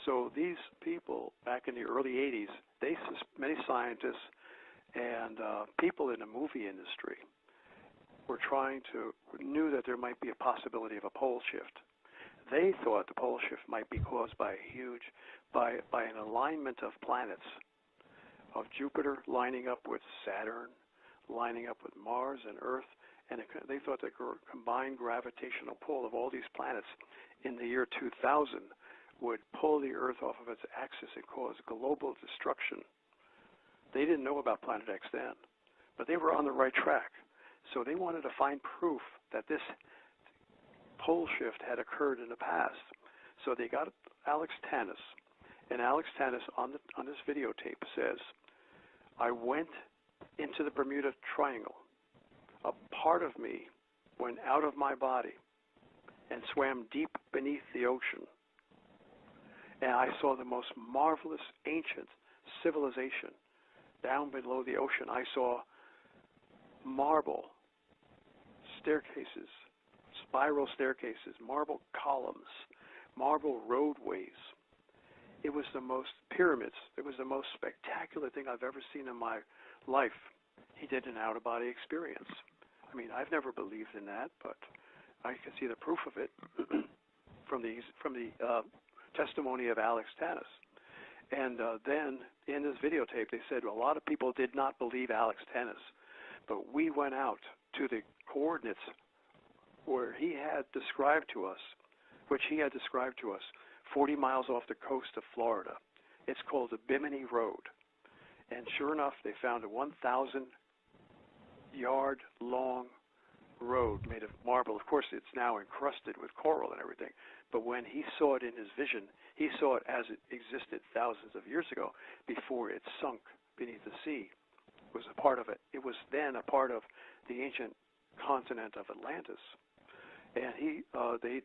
So these people back in the early 80s, many scientists and people in the movie industry knew that there might be a possibility of a pole shift. They thought the pole shift might be caused by by an alignment of planets, of Jupiter lining up with Saturn, lining up with Mars and Earth, and they thought the combined gravitational pull of all these planets in the year 2000 would pull the Earth off of its axis and cause global destruction. They didn't know about Planet X then, but they were on the right track. So they wanted to find proof that this pole shift had occurred in the past. So they got Alex Tannis, and Alex Tannis on this videotape says, "I went into the Bermuda Triangle. A part of me went out of my body and swam deep beneath the ocean. And I saw the most marvelous ancient civilization down below the ocean. I saw marble staircases, spiral staircases, marble columns, marble roadways. It was the most pyramids. It was the most spectacular thing I've ever seen in my life." He did an out-of-body experience. I mean, I've never believed in that, but I can see the proof of it from the testimony of Alex Tannis. And then in this videotape, they said a lot of people did not believe Alex Tannis, but we went out to the coordinates where he had described to us, 40 miles off the coast of Florida. It's called the Bimini Road. And sure enough, they found a 1,000-yard long road made of marble. Of course, it's now encrusted with coral and everything. But when he saw it in his vision, he saw it as it existed thousands of years ago before it sunk beneath the sea. It was a part of it. It was then a part of the ancient continent of Atlantis. And they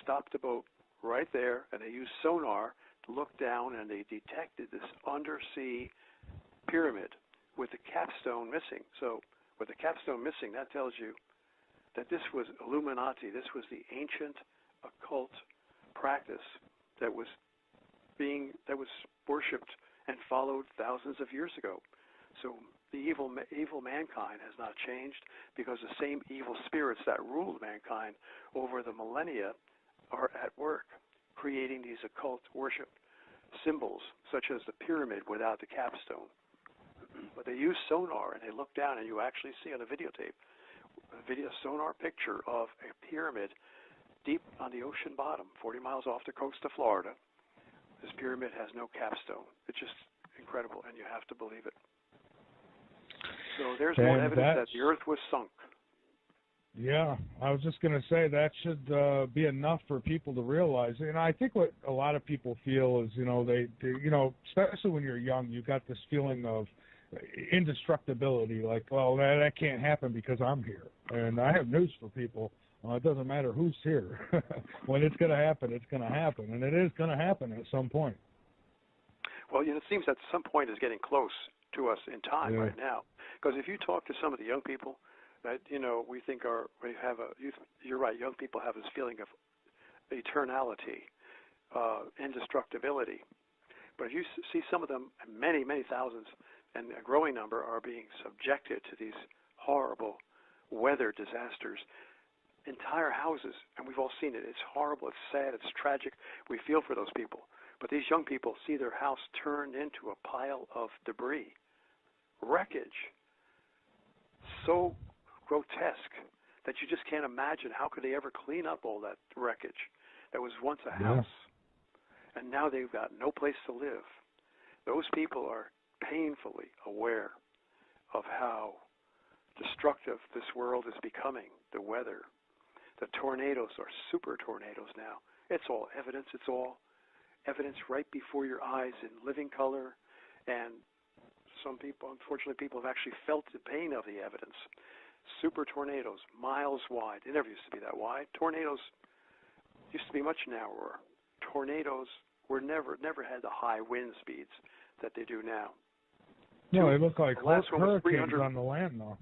stopped the boat right there, and they used sonar to look down, and they detected this undersea pyramid with the capstone missing. So with the capstone missing, that tells you that this was Illuminati. This was the ancient occult practice that was worshipped and followed thousands of years ago. So the evil mankind has not changed, because the same evil spirits that ruled mankind over the millennia are at work, creating these occult worship symbols, such as the pyramid without the capstone. But they use sonar, and they look down, and you actually see on a videotape, a sonar picture of a pyramid deep on the ocean bottom, 40 miles off the coast of Florida. This pyramid has no capstone. It's just incredible, and you have to believe it. So there's more evidence that the Earth was sunk. Yeah, I was just going to say that should be enough for people to realize. And I think what a lot of people feel is, they especially when you're young, you got this feeling of indestructibility, like, well, that can't happen because I'm here. And I have news for people. It doesn't matter who's here. When it's going to happen, it's going to happen. And it is going to happen at some point. Well, it seems that some point is getting close to us in time right now. Because if you talk to some of the young people that, we think you're right, young people have this feeling of eternality, indestructibility. But if you see some of them, many, many thousands, and a growing number are being subjected to these horrible weather disasters. Entire houses, and we've all seen it, it's horrible, it's sad, it's tragic. We feel for those people. But these young people see their house turned into a pile of debris, wreckage, so grotesque that you just can't imagine how could they ever clean up all that wreckage that was once a house. And now they've got no place to live. Those people are painfully aware of how destructive this world is becoming, the weather. The tornadoes are super tornadoes now. It's all evidence. It's all evidence right before your eyes in living color. And some people, unfortunately, people have actually felt the pain of the evidence. Super tornadoes, miles wide. It never used to be that wide. Tornadoes used to be much narrower. Tornadoes were never had the high wind speeds that they do now. No, they look like hurricanes on the land, though.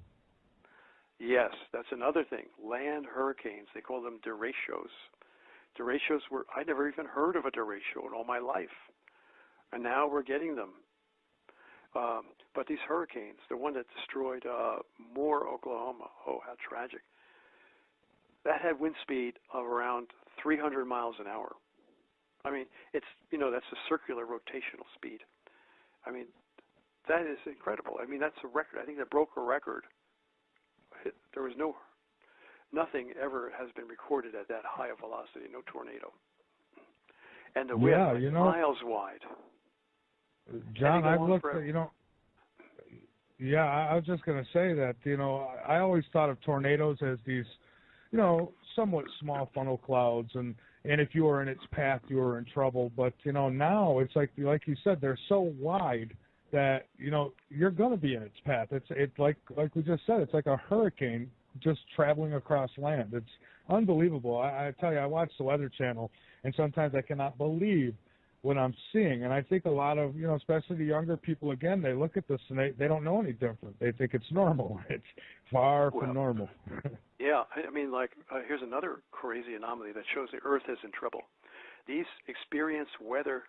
Yes, that's another thing. Land hurricanes, they call them derechos. Derechos I never even heard of a derecho in all my life. And now we're getting them. But these hurricanes, the one that destroyed MORE, Oklahoma, oh, how tragic. That had wind speed of around 300 miles an hour. I mean, it's, that's a circular rotational speed. I mean, that is incredible. I mean, that's a record. I think that broke a record. There was nothing ever has been recorded at that high a velocity, no tornado. And the wind miles wide. John, I've looked at, yeah, I was just going to say that, I always thought of tornadoes as these, somewhat small funnel clouds, and if you were in its path, you were in trouble. But, now it's like you said, they're so wide that, you're going to be in its path. It's like we just said, it's like a hurricane just traveling across land. It's unbelievable. I tell you, I watch the Weather Channel, and sometimes I cannot believe what I'm seeing. And I think a lot of, especially the younger people, again, they look at this and they don't know any different. They think it's normal. It's far from normal. Yeah, I mean, here's another crazy anomaly that shows the Earth is in trouble. These experienced weather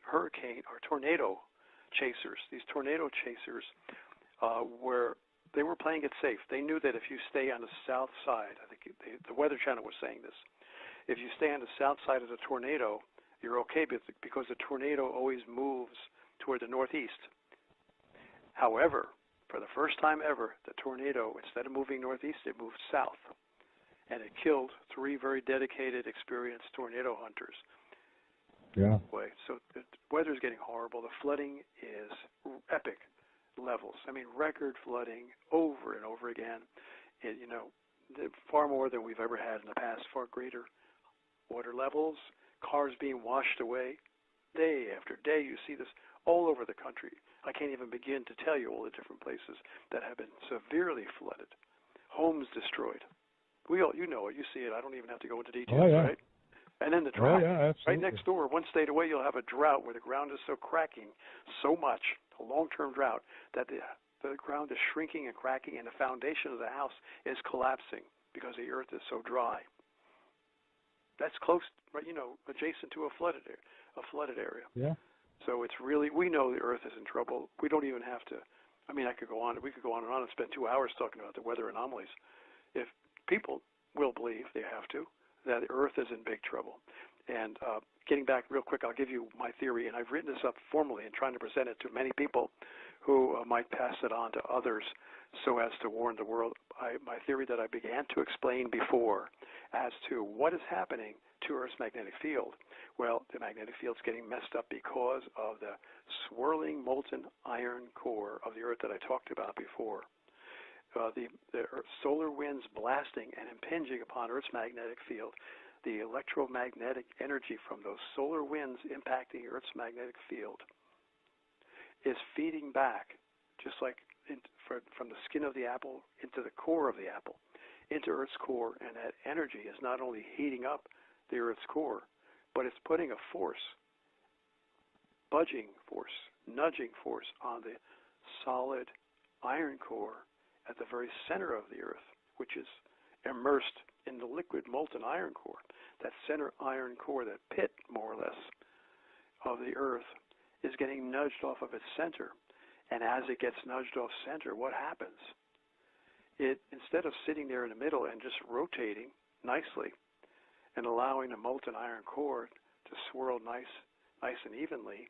hurricane or tornado chasers, they were playing it safe. They knew that if you stay on the south side, I think the Weather Channel was saying this, if you stay on the south side of the tornado, you're okay because the tornado always moves toward the northeast. However, for the first time ever, the tornado, instead of moving northeast, it moved south. And it killed 3 very dedicated, experienced tornado hunters. Yeah. So the weather's getting horrible. The flooding is epic levels. I mean, record flooding over and over again. Far more than we've ever had in the past, far greater water levels, cars being washed away. Day after day, you see this all over the country. I can't even begin to tell you all the different places that have been severely flooded. Homes destroyed. You know it. You see it. I don't even have to go into details, right? And then the drought. Oh, yeah, absolutely. Right next door, one state away, you'll have a drought where the ground is so cracking so much, a long-term drought, that the ground is shrinking and cracking, and the foundation of the house is collapsing because the earth is so dry. That's close, right? Adjacent to a flooded area. Yeah. So it's really, we know the Earth is in trouble. We don't even have to. I mean, we could go on and on and spend 2 hours talking about the weather anomalies. If people will believe, they have to, that the Earth is in big trouble. And getting back real quick, I'll give you my theory, and I've written this up formally and trying to present it to many people who might pass it on to others so as to warn the world. My theory that I began to explain before as to what is happening to Earth's magnetic field. Well, the magnetic field's getting messed up because of the swirling molten iron core of the Earth that I talked about before. The solar winds blasting and impinging upon Earth's magnetic field. The electromagnetic energy from those solar winds impacting Earth's magnetic field is feeding back, just like from the skin of the apple into the core of the apple, into Earth's core, and that energy is not only heating up the Earth's core, but it's putting a force, budging force, nudging force on the solid iron core at the very center of the Earth, which is immersed in the liquid molten iron core. That center iron core, that pit, more or less, of the Earth is getting nudged off of its center. And as it gets nudged off center, what happens? It, instead of sitting there in the middle and just rotating nicely and allowing the molten iron core to swirl nice and evenly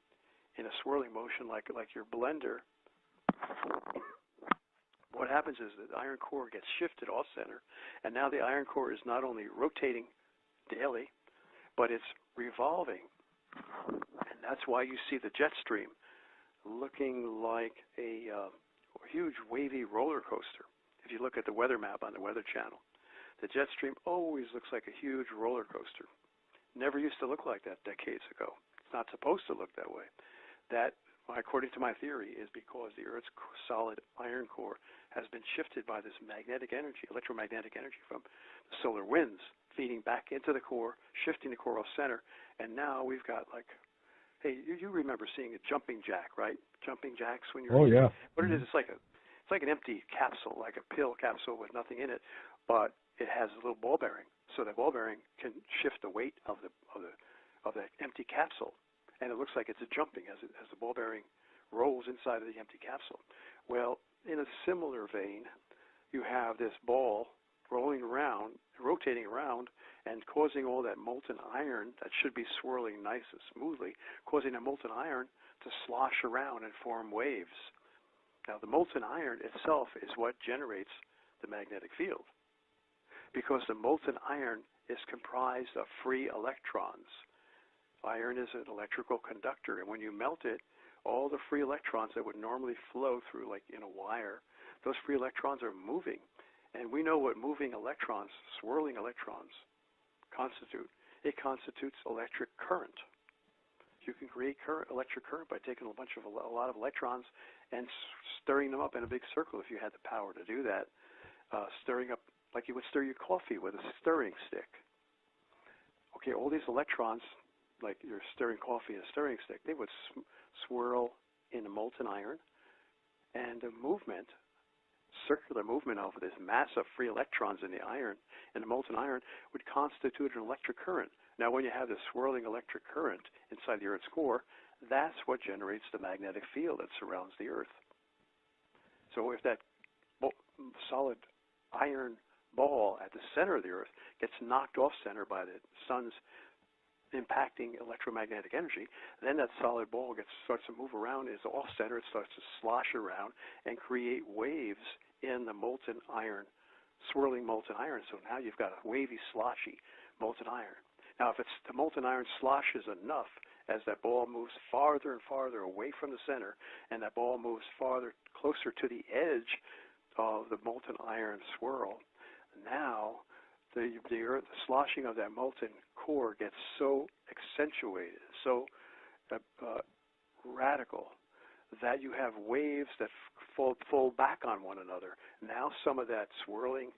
in a swirling motion like your blender, what happens is that the iron core gets shifted off center, and now the iron core is not only rotating daily, but it's revolving. And that's why you see the jet stream looking like a huge wavy roller coaster. If you look at the weather map on the Weather Channel, the jet stream always looks like a huge roller coaster. Never used to look like that decades ago. It's not supposed to look that way. That, according to my theory, is because the Earth's solid iron core has been shifted by this magnetic energy, electromagnetic energy from the solar winds, feeding back into the core, shifting the core off center, and now we've got hey, you remember seeing a jumping jack, right? Jumping jacks when you're... Oh, yeah. What it is, it's like an empty capsule, like a pill capsule with nothing in it, but it has a little ball bearing. so that ball bearing can shift the weight of that empty capsule, and it looks like it's jumping as the ball bearing rolls inside of the empty capsule. Well, in a similar vein, you have this ball rolling around, rotating around, and causing all that molten iron that should be swirling nice and smoothly, causing the molten iron to slosh around and form waves. Now, the molten iron itself is what generates the magnetic field, because the molten iron is comprised of free electrons. Iron is an electrical conductor, and when you melt it, all the free electrons that would normally flow through, like in a wire, those free electrons are moving. And we know what moving electrons, swirling electrons, constitute. It constitutes electric current. You can create electric current by taking a lot of electrons and stirring them up in a big circle if you had the power to do that. Stirring up like you would stir your coffee with a stirring stick. Okay, all these electrons, like you're stirring coffee in a stirring stick, they would swirl in the molten iron, and the movement, circular movement of this mass of free electrons in the iron, in the molten iron, would constitute an electric current. Now, when you have this swirling electric current inside the Earth's core, that's what generates the magnetic field that surrounds the Earth. So if that solid iron ball at the center of the Earth gets knocked off center by the sun's impacting electromagnetic energy, then that solid ball starts to move around, is off center, it starts to slosh around and create waves in the molten iron, swirling molten iron. So now you've got a wavy, sloshy molten iron. Now, if the molten iron sloshes enough as that ball moves farther and farther away from the center, and that ball moves farther, closer to the edge of the molten iron swirl, now the sloshing of that molten core gets so accentuated, so radical, that you have waves that fold back on one another. Now some of that swirling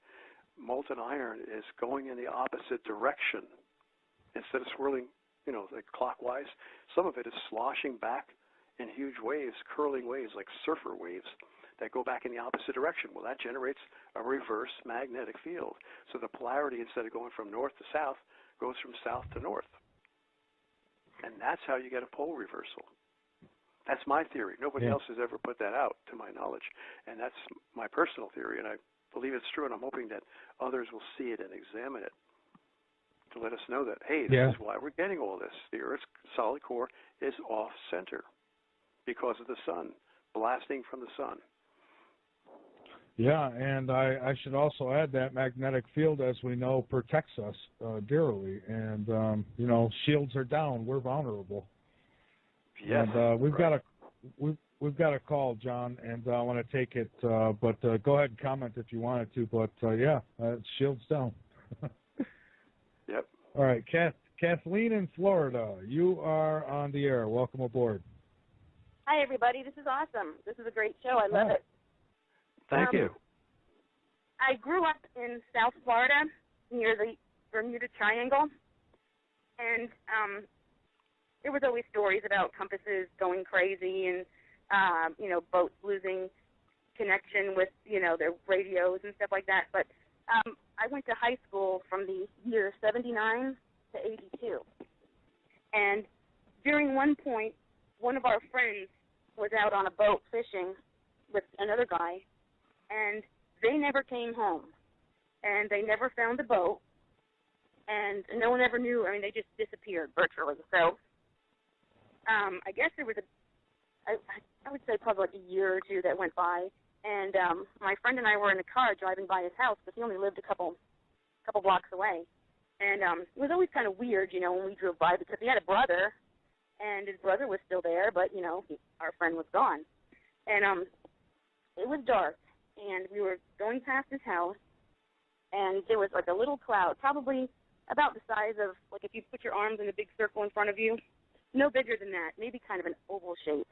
molten iron is going in the opposite direction. Instead of swirling, like clockwise, some of it is sloshing back in huge waves, curling waves, like surfer waves, that go back in the opposite direction. Well, that generates a reverse magnetic field. So the polarity, instead of going from north to south, goes from south to north. And that's how you get a pole reversal. That's my theory. Nobody else has ever put that out, to my knowledge. And that's my personal theory, and I believe it's true, and I'm hoping that others will see it and examine it to let us know that, hey, this is why we're getting all this. The Earth's solid core is off-center because of the sun, blasting from the sun. Yeah, and I should also add that magnetic field, as we know, protects us dearly. And, shields are down. We're vulnerable. Yes. And we've got a call, John, and I want to take it. But go ahead and comment if you wanted to. But, shields down. Yep. All right, Kathleen in Florida, you are on the air. Welcome aboard. Hi, everybody. This is awesome. This is a great show. I love it. Thank you. I grew up in South Florida near the Bermuda Triangle, and there was always stories about compasses going crazy and, boats losing connection with, their radios and stuff like that. But I went to high school from the year 79 to 82. And during one point, one of our friends was out on a boat fishing with another guy, and they never came home, and they never found the boat, and no one ever knew. I mean, they just disappeared virtually. So I guess there was I would say probably like a year or two that went by, and my friend and I were in a car driving by his house because he only lived a couple blocks away, and it was always kind of weird, when we drove by, because he had a brother, and his brother was still there, but, our friend was gone. And it was dark, and we were going past his house, and there was like a little cloud, probably about the size of, like if you put your arms in a big circle in front of you, no bigger than that, maybe kind of an oval shape.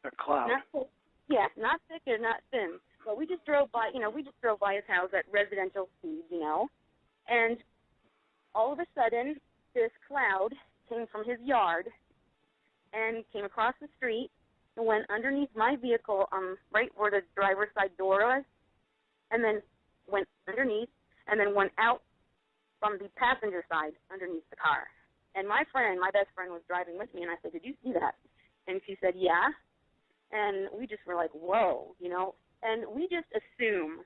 A cloud. Not thick and not thin. But we just drove by, his house at residential speed, and all of a sudden, this cloud came from his yard and came across the street and went underneath my vehicle, right where the driver's side door was, and then went underneath, and then went out from the passenger side underneath the car. And my best friend was driving with me, and I said, did you see that? And she said, yeah. And we just were like, whoa, you know. And we just assume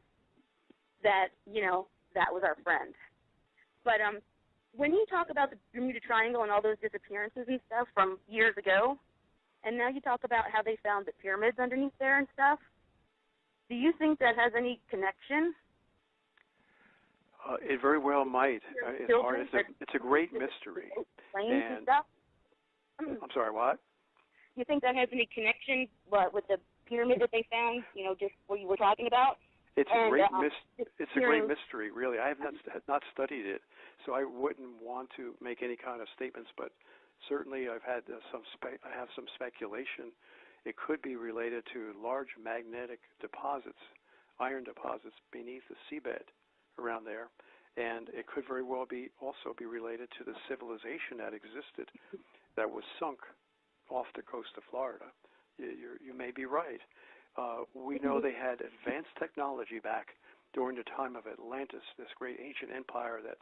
that, you know, that was our friend. But when you talk about the Bermuda Triangle and all those disappearances and stuff from years ago, and now you talk about how they found the pyramids underneath there and stuff, do you think that has any connection? It very well might. It's a great mystery. And stuff? I'm sorry, what? You think that has any connection with the pyramid that they found, you know, just what you were talking about? It's a great mystery, really. I have not studied it, so I wouldn't want to make any kind of statements, but certainly I've had I have some speculation. It could be related to large magnetic deposits, iron deposits beneath the seabed around there, and it could very well also be related to the civilization that existed that was sunk off the coast of Florida. You may be right. We know they had advanced technology back during the time of Atlantis, this great ancient empire that,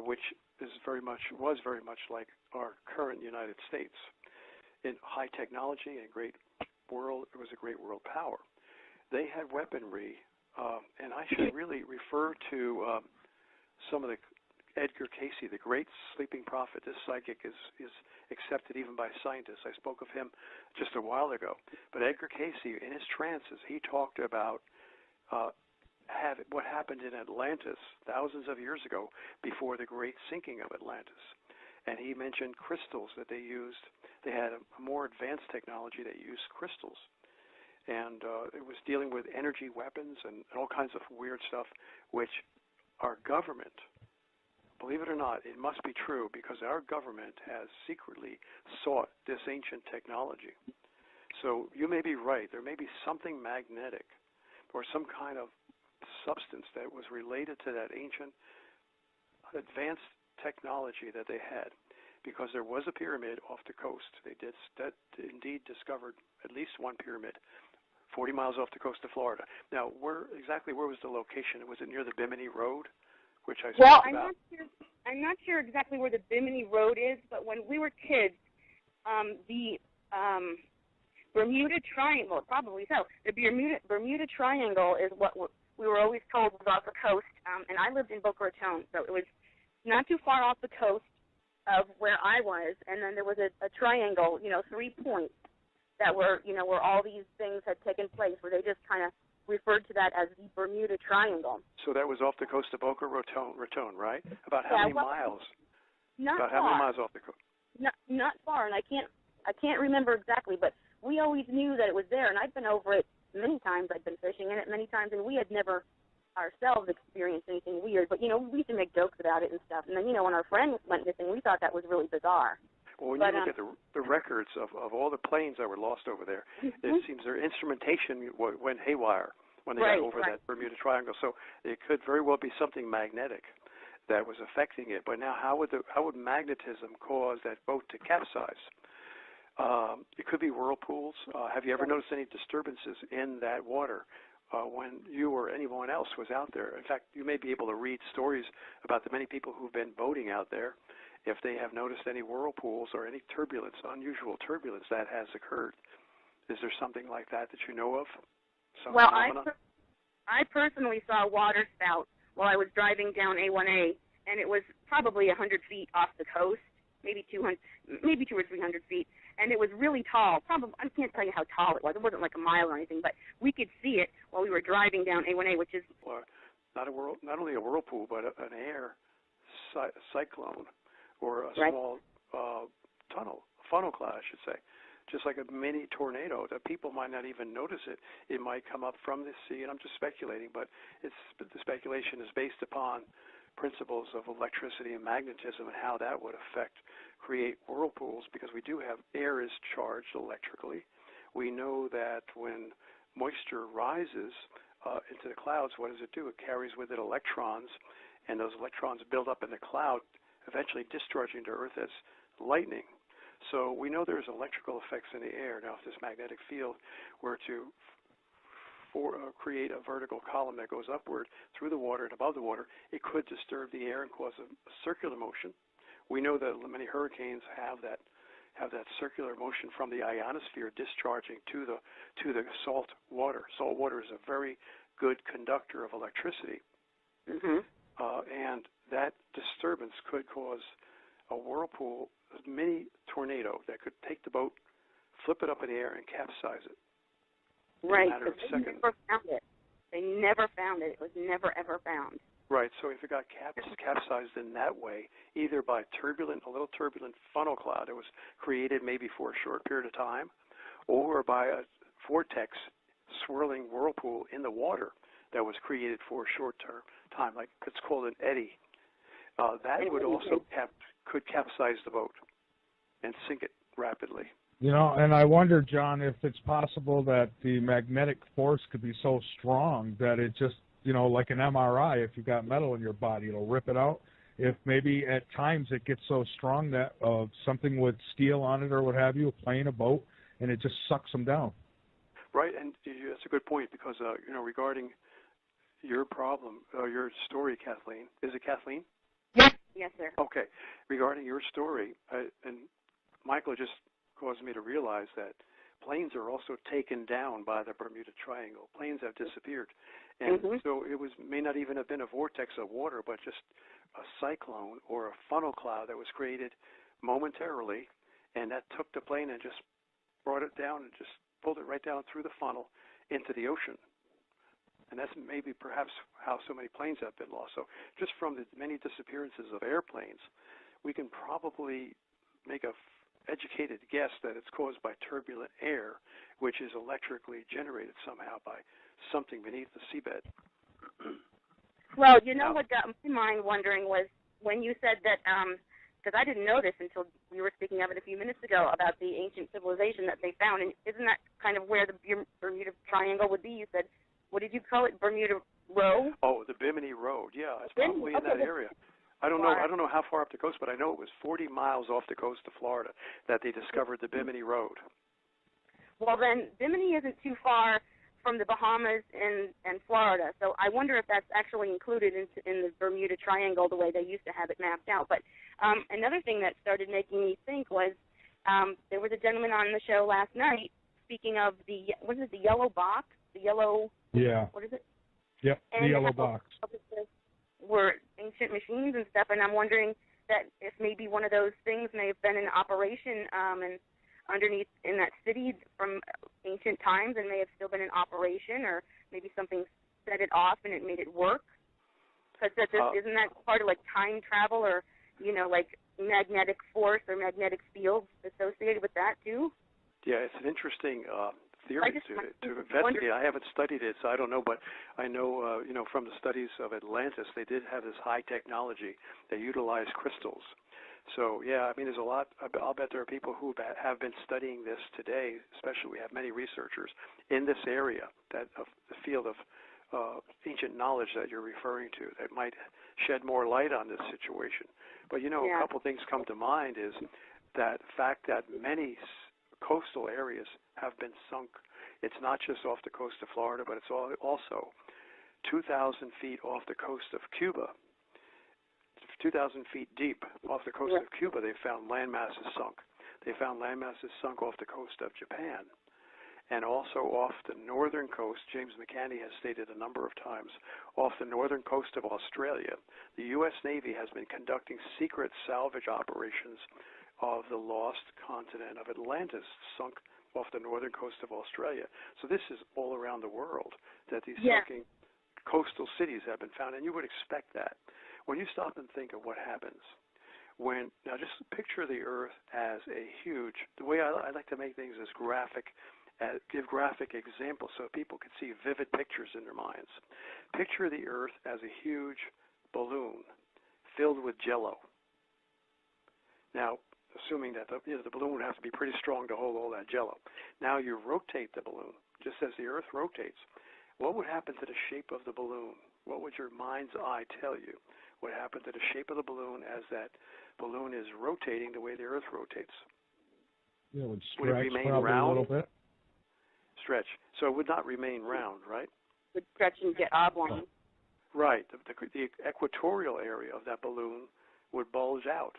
which was very much like our current United States, in high technology and great world. It was a great world power. They had weaponry, and I should really refer to some of the Edgar Cayce, the great sleeping prophet. This psychic is accepted even by scientists. I spoke of him just a while ago. But Edgar Cayce, in his trances, he talked about what happened in Atlantis thousands of years ago before the great sinking of Atlantis. And he mentioned crystals that they used. They had a more advanced technology that used crystals. And it was dealing with energy weapons and all kinds of weird stuff, which our government, believe it or not, it must be true, because our government has secretly sought this ancient technology. So you may be right. There may be something magnetic or some kind of substance that was related to that ancient advanced technology that they had, because there was a pyramid off the coast. They did indeed discovered at least one pyramid 40 miles off the coast of Florida. Now, where was the location? Was it near the Bimini Road, which I spoke about? I'm not sure exactly where the Bimini Road is, but when we were kids, the Bermuda Triangle, probably so, the Bermuda Triangle is what we were always told was off the coast, and I lived in Boca Raton, so it was not too far off the coast of where I was, and then there was a triangle, 3 points that were, where all these things had taken place, where they just kind of referred to that as the Bermuda Triangle. So that was off the coast of Boca Raton, right? About how many miles? How many miles off the coast? Not far, and I can't remember exactly, but we always knew that it was there, and I've been over it many times. I've been fishing in it many times, and we had never ourselves experienced anything weird, but, we used to make jokes about it and stuff, and then, when our friend went missing, we thought that was really bizarre. Well, when you look at the records of all the planes that were lost over there, it seems their instrumentation went haywire when they got over that Bermuda Triangle. So it could very well be something magnetic that was affecting it. But now, how would magnetism cause that boat to capsize? It could be whirlpools. Have you ever noticed any disturbances in that water when you or anyone else was out there? In fact, you may be able to read stories about the many people who've been boating out there, if they have noticed any whirlpools or any turbulence, unusual turbulence that has occurred. Is there something like that you know of? Well, I personally saw a water spout while I was driving down A1A, and it was probably 100 feet off the coast, maybe 200 or 300 feet, and it was really tall. Probably, I can't tell you how tall it was. It wasn't like a mile or anything, but we could see it while we were driving down A1A, which is not only a whirlpool, but an air cyclone, or a small funnel cloud, I should say, just like a mini tornado that people might not even notice it. It might come up from the sea, and I'm just speculating, but the speculation is based upon principles of electricity and magnetism and how that would create whirlpools, because we do have air is charged electrically. We know that when moisture rises into the clouds, what does it do? It carries with it electrons, and those electrons build up in the cloud, eventually discharging to Earth as lightning. So we know there's electrical effects in the air. Now, if this magnetic field were to create a vertical column that goes upward through the water and above the water, it could disturb the air and cause a circular motion. We know that many hurricanes have that circular motion from the ionosphere discharging to the salt water. Salt water is a very good conductor of electricity, and that disturbance could cause a whirlpool, a mini tornado that could take the boat, flip it up in the air, and capsize it. Right, in a matter of seconds. They never found it. They never found it. It was never, ever found. Right, so if it got capsized in that way, either by a little turbulent funnel cloud that was created maybe for a short period of time, or by a vortex swirling whirlpool in the water that was created for a short time, like it's called an eddy, that would also could capsize the boat and sink it rapidly. You know, and I wonder, John, if it's possible that the magnetic force could be so strong that it just, you know, like an MRI, if you've got metal in your body, it'll rip it out. If maybe at times it gets so strong that something with steel on it or what have you, a plane, a boat, and it just sucks them down. Right, and that's a good point because, you know, regarding your problem, your story, Kathleen. Is it Kathleen? Yes. Yes, sir. Okay. Regarding your story, and Michael just caused me to realize that planes are also taken down by the Bermuda Triangle. Planes have disappeared. And so it may not even have been a vortex of water, but just a cyclone or a funnel cloud that was created momentarily, and that took the plane and just brought it down and just pulled it right down through the funnel into the ocean. And that's maybe perhaps how so many planes have been lost. So just from the many disappearances of airplanes, we can probably make a educated guess that it's caused by turbulent air, which is electrically generated somehow by something beneath the seabed. Well, you know what got my mind wondering was when you said that, because I didn't know this until we were speaking of it a few minutes ago about the ancient civilization that they found, and isn't that kind of where the Bermuda Triangle would be? You said, what did you call it, Bermuda Row? Oh, the Bimini Road, yeah, it's probably in that area. I don't know how far up the coast, but I know it was 40 miles off the coast of Florida that they discovered the Bimini Road. Well, then Bimini isn't too far from the Bahamas and Florida, so I wonder if that's actually included in the Bermuda Triangle the way they used to have it mapped out. But another thing that started making me think was there was a gentleman on the show last night speaking of the yellow box, the yellow. Yeah. What is it? Yep, the yellow box. Were ancient machines and stuff, and I'm wondering that if maybe one of those things may have been in operation and underneath in that city from ancient times and may have still been in operation, or maybe something set it off and it made it work. Because isn't that part of like time travel or, you know, like magnetic force or magnetic fields associated with that too? Yeah, it's an interesting theory to investigate. I haven't studied it, so I don't know, but I know, you know, from the studies of Atlantis, they did have this high technology. They utilized crystals. So, yeah, I mean, there's a lot. I'll bet there are people who have been studying this today, especially we have many researchers in this area, the field of ancient knowledge that you're referring to, that might shed more light on this situation. But, you know, a couple things come to mind is that fact that many coastal areas have been sunk. It's not just off the coast of Florida, but it's also 2,000 feet off the coast of Cuba. 2,000 feet deep off the coast of Cuba, they found land masses sunk. They found land masses sunk off the coast of Japan. And also off the northern coast, James McCanney has stated a number of times, off the northern coast of Australia, the U.S. Navy has been conducting secret salvage operations of the lost continent of Atlantis, sunk off the northern coast of Australia. So this is all around the world that these sunken coastal cities have been found, and you would expect that. When you stop and think of what happens, now just picture the Earth as a huge, the way I like to make things is graphic, give graphic examples so people can see vivid pictures in their minds. Picture the Earth as a huge balloon filled with jello. Now, assuming that the balloon would have to be pretty strong to hold all that jello. Now you rotate the balloon, just as the Earth rotates. What would happen to the shape of the balloon? What would your mind's eye tell you would happen to the shape of the balloon as that balloon is rotating the way the Earth rotates? Yeah, it would it remain round round? a little bit. stretch. So it would not remain round, right? Would stretch and get oblong. Right. The equatorial area of that balloon would bulge out,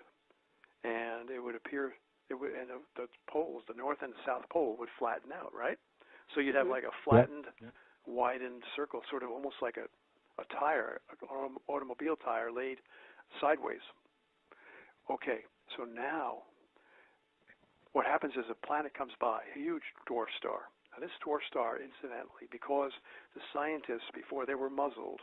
and it would appear, and the poles, the north and the south pole, would flatten out, right? So you'd have like a flattened, widened circle, sort of almost like a tire, an automobile tire laid sideways. Okay, so now what happens is a planet comes by, a huge dwarf star. Now this dwarf star, incidentally, because the scientists, before they were muzzled,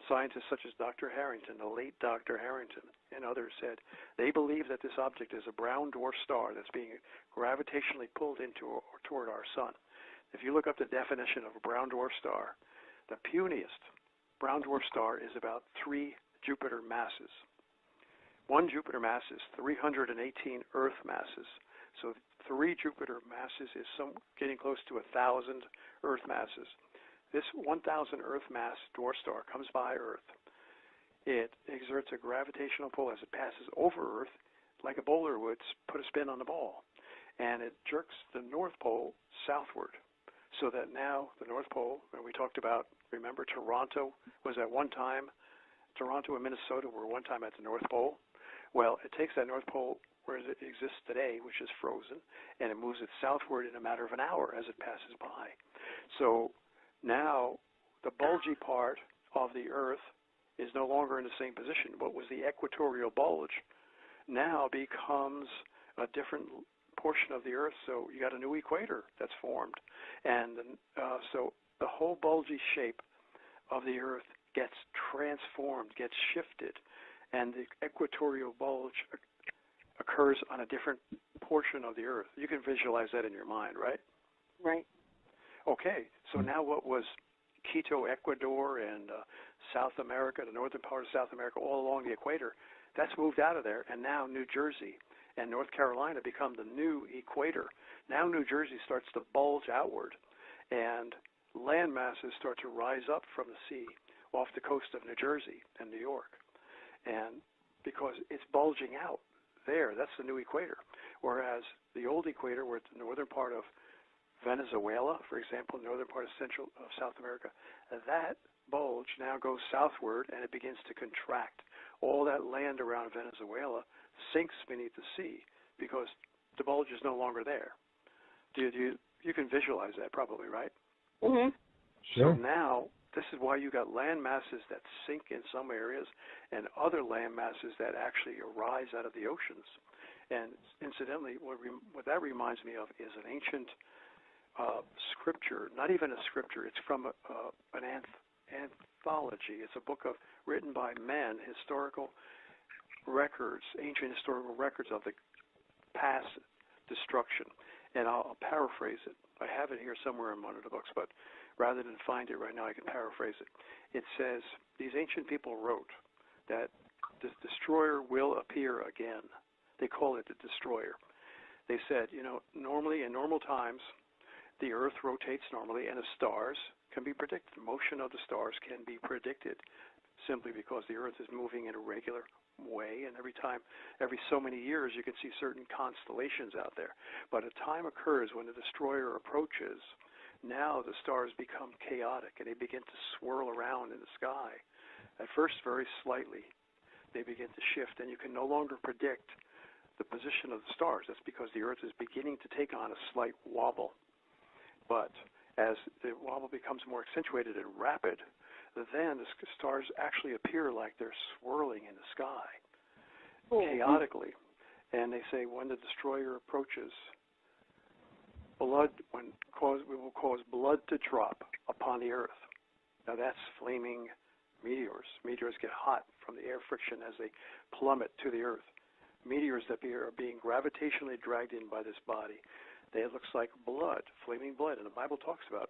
scientists such as Dr. Harrington, the late Dr. Harrington, and others said they believe that this object is a brown dwarf star that's being gravitationally pulled into or toward our sun. If you look up the definition of a brown dwarf star, the puniest brown dwarf star is about 3 Jupiter masses. 1 Jupiter mass is 318 Earth masses. So 3 Jupiter masses is getting close to 1,000 Earth masses. This 1,000 Earth mass dwarf star comes by Earth. It exerts a gravitational pull as it passes over Earth, like a bowler would put a spin on the ball. And it jerks the North Pole southward, so that now the North Pole, and we talked about, remember, Toronto was at one time, Toronto and Minnesota were one time at the North Pole. Well, it takes that North Pole where it exists today, which is frozen, and it moves it southward in a matter of an hour as it passes by. So now the bulgy part of the Earth is no longer in the same position. What was the equatorial bulge now becomes a different portion of the Earth, so you got a new equator that's formed. And so the whole bulgy shape of the Earth gets transformed, gets shifted, and the equatorial bulge occurs on a different portion of the Earth. You can visualize that in your mind, right? Right. Okay, so now what was Quito, Ecuador, and South America, the northern part of South America, all along the equator, that's moved out of there, and now New Jersey and North Carolina become the new equator. Now New Jersey starts to bulge outward, and land masses start to rise up from the sea off the coast of New Jersey and New York. And because it's bulging out there, that's the new equator. Whereas the old equator, where it's the northern part of Venezuela, for example, northern part of South America, that bulge now goes southward and it begins to contract. All that land around Venezuela sinks beneath the sea because the bulge is no longer there. You can visualize that probably, right? Mm-hmm. Sure. So now this is why you got land masses that sink in some areas and other land masses that actually arise out of the oceans. And incidentally, what that reminds me of is an ancient scripture, not even a scripture, it's from an anthology. It's a book written by men, historical records, ancient historical records of the past destruction. And I'll paraphrase it. I have it here somewhere in one of the books, but rather than find it right now, I can paraphrase it. It says, these ancient people wrote that the destroyer will appear again. They call it the destroyer. They said, normally in normal times, the Earth rotates normally, and the stars can be predicted. Motion of the stars can be predicted simply because the Earth is moving in a regular way, and every so many years, you can see certain constellations out there. But a time occurs when the destroyer approaches. Now the stars become chaotic, and they begin to swirl around in the sky. At first, very slightly, they begin to shift, and you can no longer predict the position of the stars. That's because the Earth is beginning to take on a slight wobble. But as the wobble becomes more accentuated and rapid, then the stars actually appear like they're swirling in the sky, chaotically. And they say when the destroyer approaches, we will cause blood to drop upon the Earth. Now that's flaming meteors. Meteors get hot from the air friction as they plummet to the Earth. Meteors that are being gravitationally dragged in by this body. It looks like blood, flaming blood. And the Bible talks about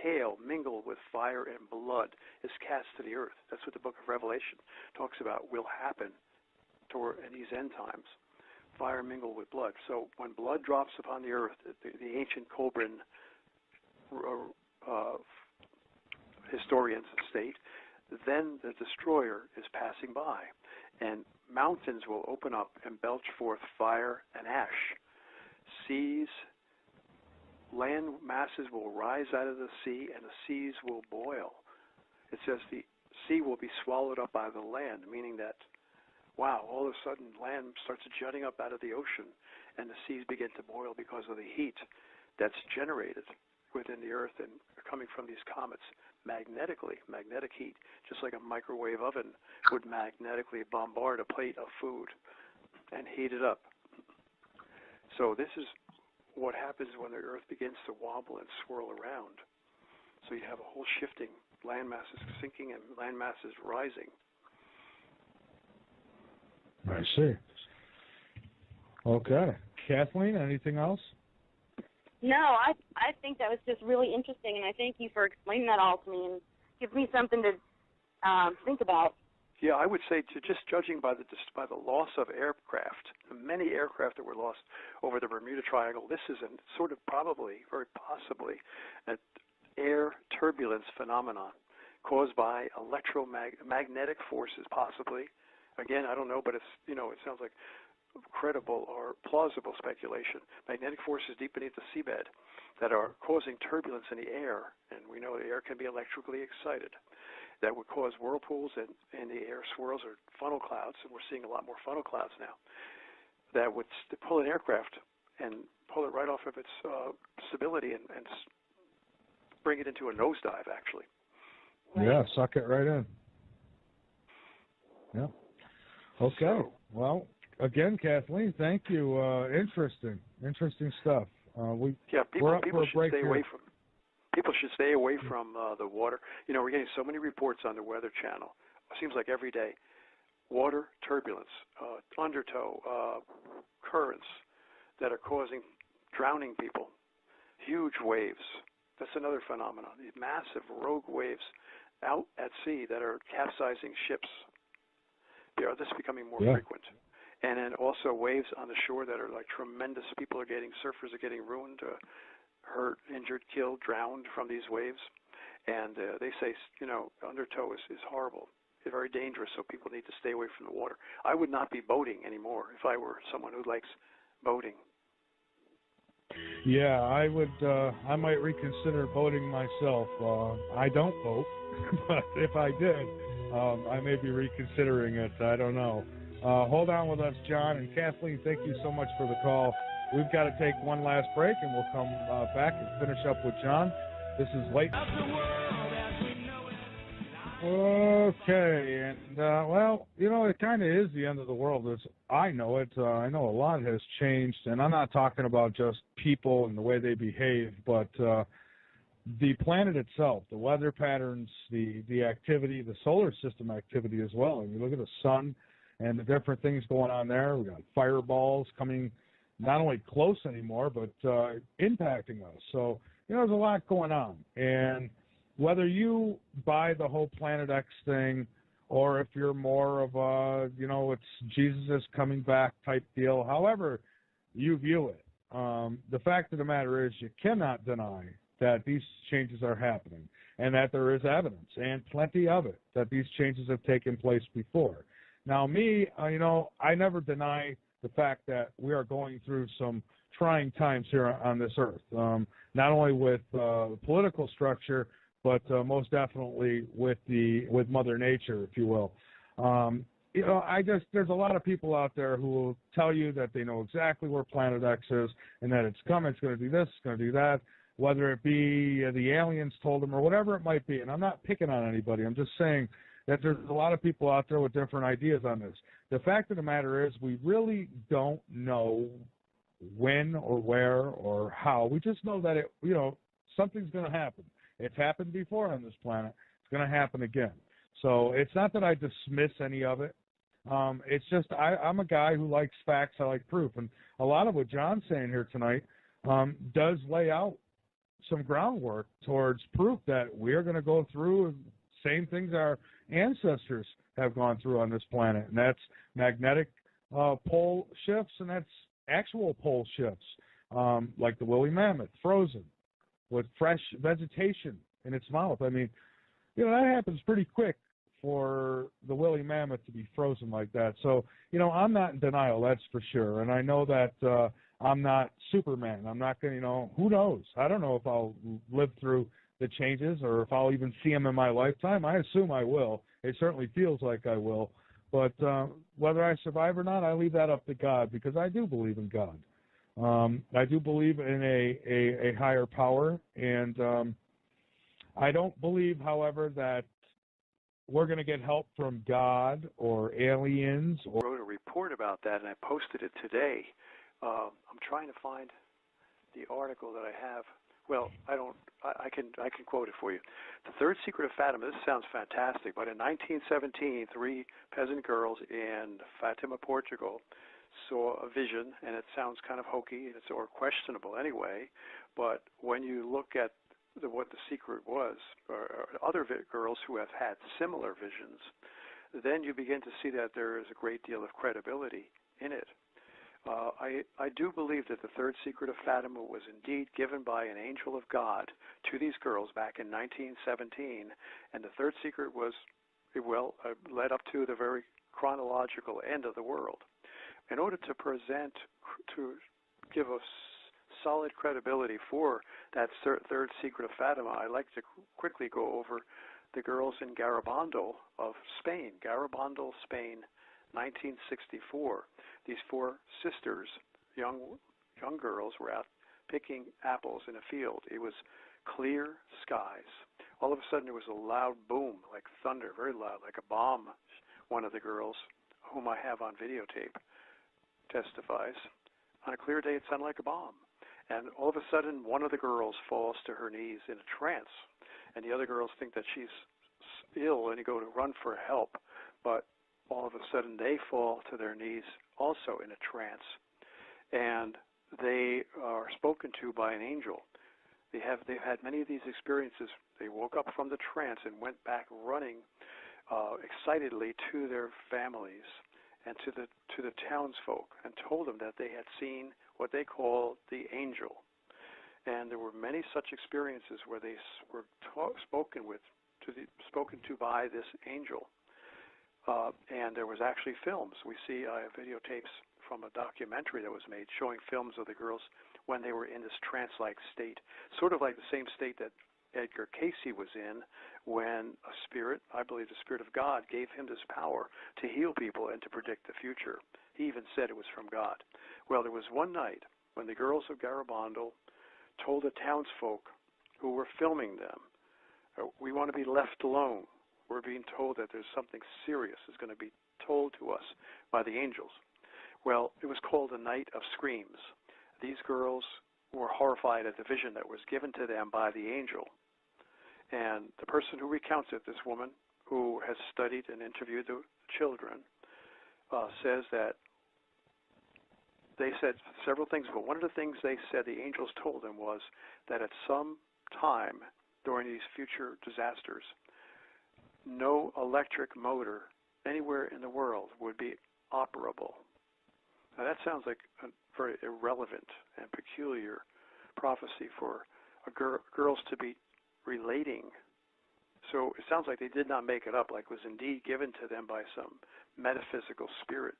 hail mingled with fire and blood is cast to the earth. That's what the book of Revelation talks about will happen in these end times. Fire mingled with blood. So when blood drops upon the earth, the ancient Colburn historians state, then the destroyer is passing by, and mountains will open up and belch forth fire and ash. Seas land masses will rise out of the sea and the seas will boil. It says the sea will be swallowed up by the land, meaning that, wow, all of a sudden land starts jutting up out of the ocean and the seas begin to boil because of the heat that's generated within the earth and coming from these comets magnetically, magnetic heat, just like a microwave oven would magnetically bombard a plate of food and heat it up. So this is what happens when the earth begins to wobble and swirl around. So you have a whole shifting, land masses sinking and land masses rising. I see. Okay. Kathleen, anything else? No, I think that was just really interesting, and I thank you for explaining that all to me and give me something to think about. Yeah, I would say just judging by the loss of aircraft, many aircraft that were lost over the Bermuda Triangle, this is a sort of probably, very possibly, an air turbulence phenomenon caused by electromagnetic forces, possibly. Again, I don't know, but it's, it sounds like credible or plausible speculation. Magnetic forces deep beneath the seabed that are causing turbulence in the air, and we know the air can be electrically excited, that would cause whirlpools and the air swirls or funnel clouds, and we're seeing a lot more funnel clouds now, that would pull an aircraft and pull it right off of its stability and bring it into a nosedive, actually. Yeah, suck it right in. Yeah. Okay. Well, again, Kathleen, thank you. Interesting stuff. People should stay away from. People should stay away from the water. We're getting so many reports on the Weather Channel. It seems like every day. Water turbulence, undertow, currents that are causing drowning people, huge waves. That's another phenomenon. These massive rogue waves out at sea that are capsizing ships. This is becoming more frequent. And then also waves on the shore that are like tremendous. Surfers are getting ruined, hurt, injured, killed, drowned from these waves. And they say, undertow is horrible. It's very dangerous, so people need to stay away from the water. I would not be boating anymore if I were someone who likes boating. Yeah, I would. I might reconsider boating myself. I don't boat, but if I did, I may be reconsidering it. I don't know. Hold on with us, John and Kathleen. Thank you so much for the call. We've got to take one last break, and we'll come back and finish up with John. This is Late. Okay, and it kind of is the end of the world. I know it. I know a lot has changed, and I'm not talking about just people and the way they behave, but the planet itself, the weather patterns, the activity, the solar system activity as well. And you look at the sun and the different things going on there. We got fireballs coming not only close anymore, but impacting us. So, there's a lot going on. And whether you buy the whole Planet X thing or if you're more of a, it's Jesus is coming back type deal, however you view it, the fact of the matter is you cannot deny that these changes are happening and that there is evidence and plenty of it that these changes have taken place before. Now, me, I never deny the fact that we are going through some trying times here on this earth, not only with political structure, but most definitely with Mother Nature, if you will. There's a lot of people out there who will tell you that they know exactly where Planet X is and that it's coming, it's going to do this, it's going to do that, whether it be the aliens told them or whatever it might be. And I'm not picking on anybody. I'm just saying that there's a lot of people out there with different ideas on this. The fact of the matter is we really don't know when or where or how. We just know that something's going to happen. It's happened before on this planet. It's going to happen again. So it's not that I dismiss any of it. It's just I'm a guy who likes facts. I like proof. And a lot of what John's saying here tonight does lay out some groundwork towards proof that we're going to go through the same things our ancestors have gone through on this planet. And that's magnetic pole shifts, and that's actual pole shifts, like the woolly mammoth, frozen, with fresh vegetation in its mouth. I mean, that happens pretty quick for the woolly mammoth to be frozen like that. So, I'm not in denial, that's for sure. And I know that I'm not Superman. I'm not going to, who knows? I don't know if I'll live through the changes or if I'll even see them in my lifetime. I assume I will. It certainly feels like I will. But whether I survive or not, I leave that up to God, because I do believe in God. I do believe in a higher power, and I don't believe, however, that we're going to get help from God or aliens. I wrote a report about that, and I posted it today. I'm trying to find the article that I have. Well, I can quote it for you. The third secret of Fatima. This sounds fantastic, but in 1917, 3 peasant girls in Fatima, Portugal, saw a vision, and it sounds kind of hokey or questionable anyway. But when you look at what the secret was, or other girls who have had similar visions, then you begin to see that there is a great deal of credibility in it. I do believe that the third secret of Fatima was indeed given by an angel of God to these girls back in 1917, and the third secret was, led up to the very chronological end of the world. In order to give us solid credibility for that third secret of Fatima, I'd like to quickly go over the girls in Garabandal of Spain. Garabandal, Spain, 1964. These 4 sisters, young girls, were out picking apples in a field. It was clear skies. All of a sudden there was a loud boom, like thunder, very loud, like a bomb. One of the girls, whom I have on videotape, testifies. On a clear day it sounded like a bomb. And all of a sudden one of the girls falls to her knees in a trance, and the other girls think that she's ill and you go to run for help, but all of a sudden they fall to their knees also in a trance, and they are spoken to by an angel. They've had many of these experiences. They woke up from the trance and went back running excitedly to their families and to the townsfolk, and told them that they had seen what they call the angel. And there were many such experiences where they were spoken to by this angel. And there was actually films. We see videotapes from a documentary that was made showing films of the girls when they were in this trance-like state, sort of like the same state that Edgar Cayce was in when a spirit, I believe the Spirit of God, gave him this power to heal people and to predict the future. He even said it was from God. Well, there was one night when the girls of Garabandal told the townsfolk who were filming them, we want to be left alone. We're being told that there's something serious is going to be told to us by the angels. Well, it was called the Night of Screams. These girls were horrified at the vision that was given to them by the angel. And the person who recounts it, this woman who has studied and interviewed the children, says that they said several things, but one of the things they said the angels told them was that at some time during these future disasters, no electric motor anywhere in the world would be operable. Now that sounds like a very irrelevant and peculiar prophecy for girls to be relating. So it sounds like they did not make it up, like it was indeed given to them by some metaphysical spirit.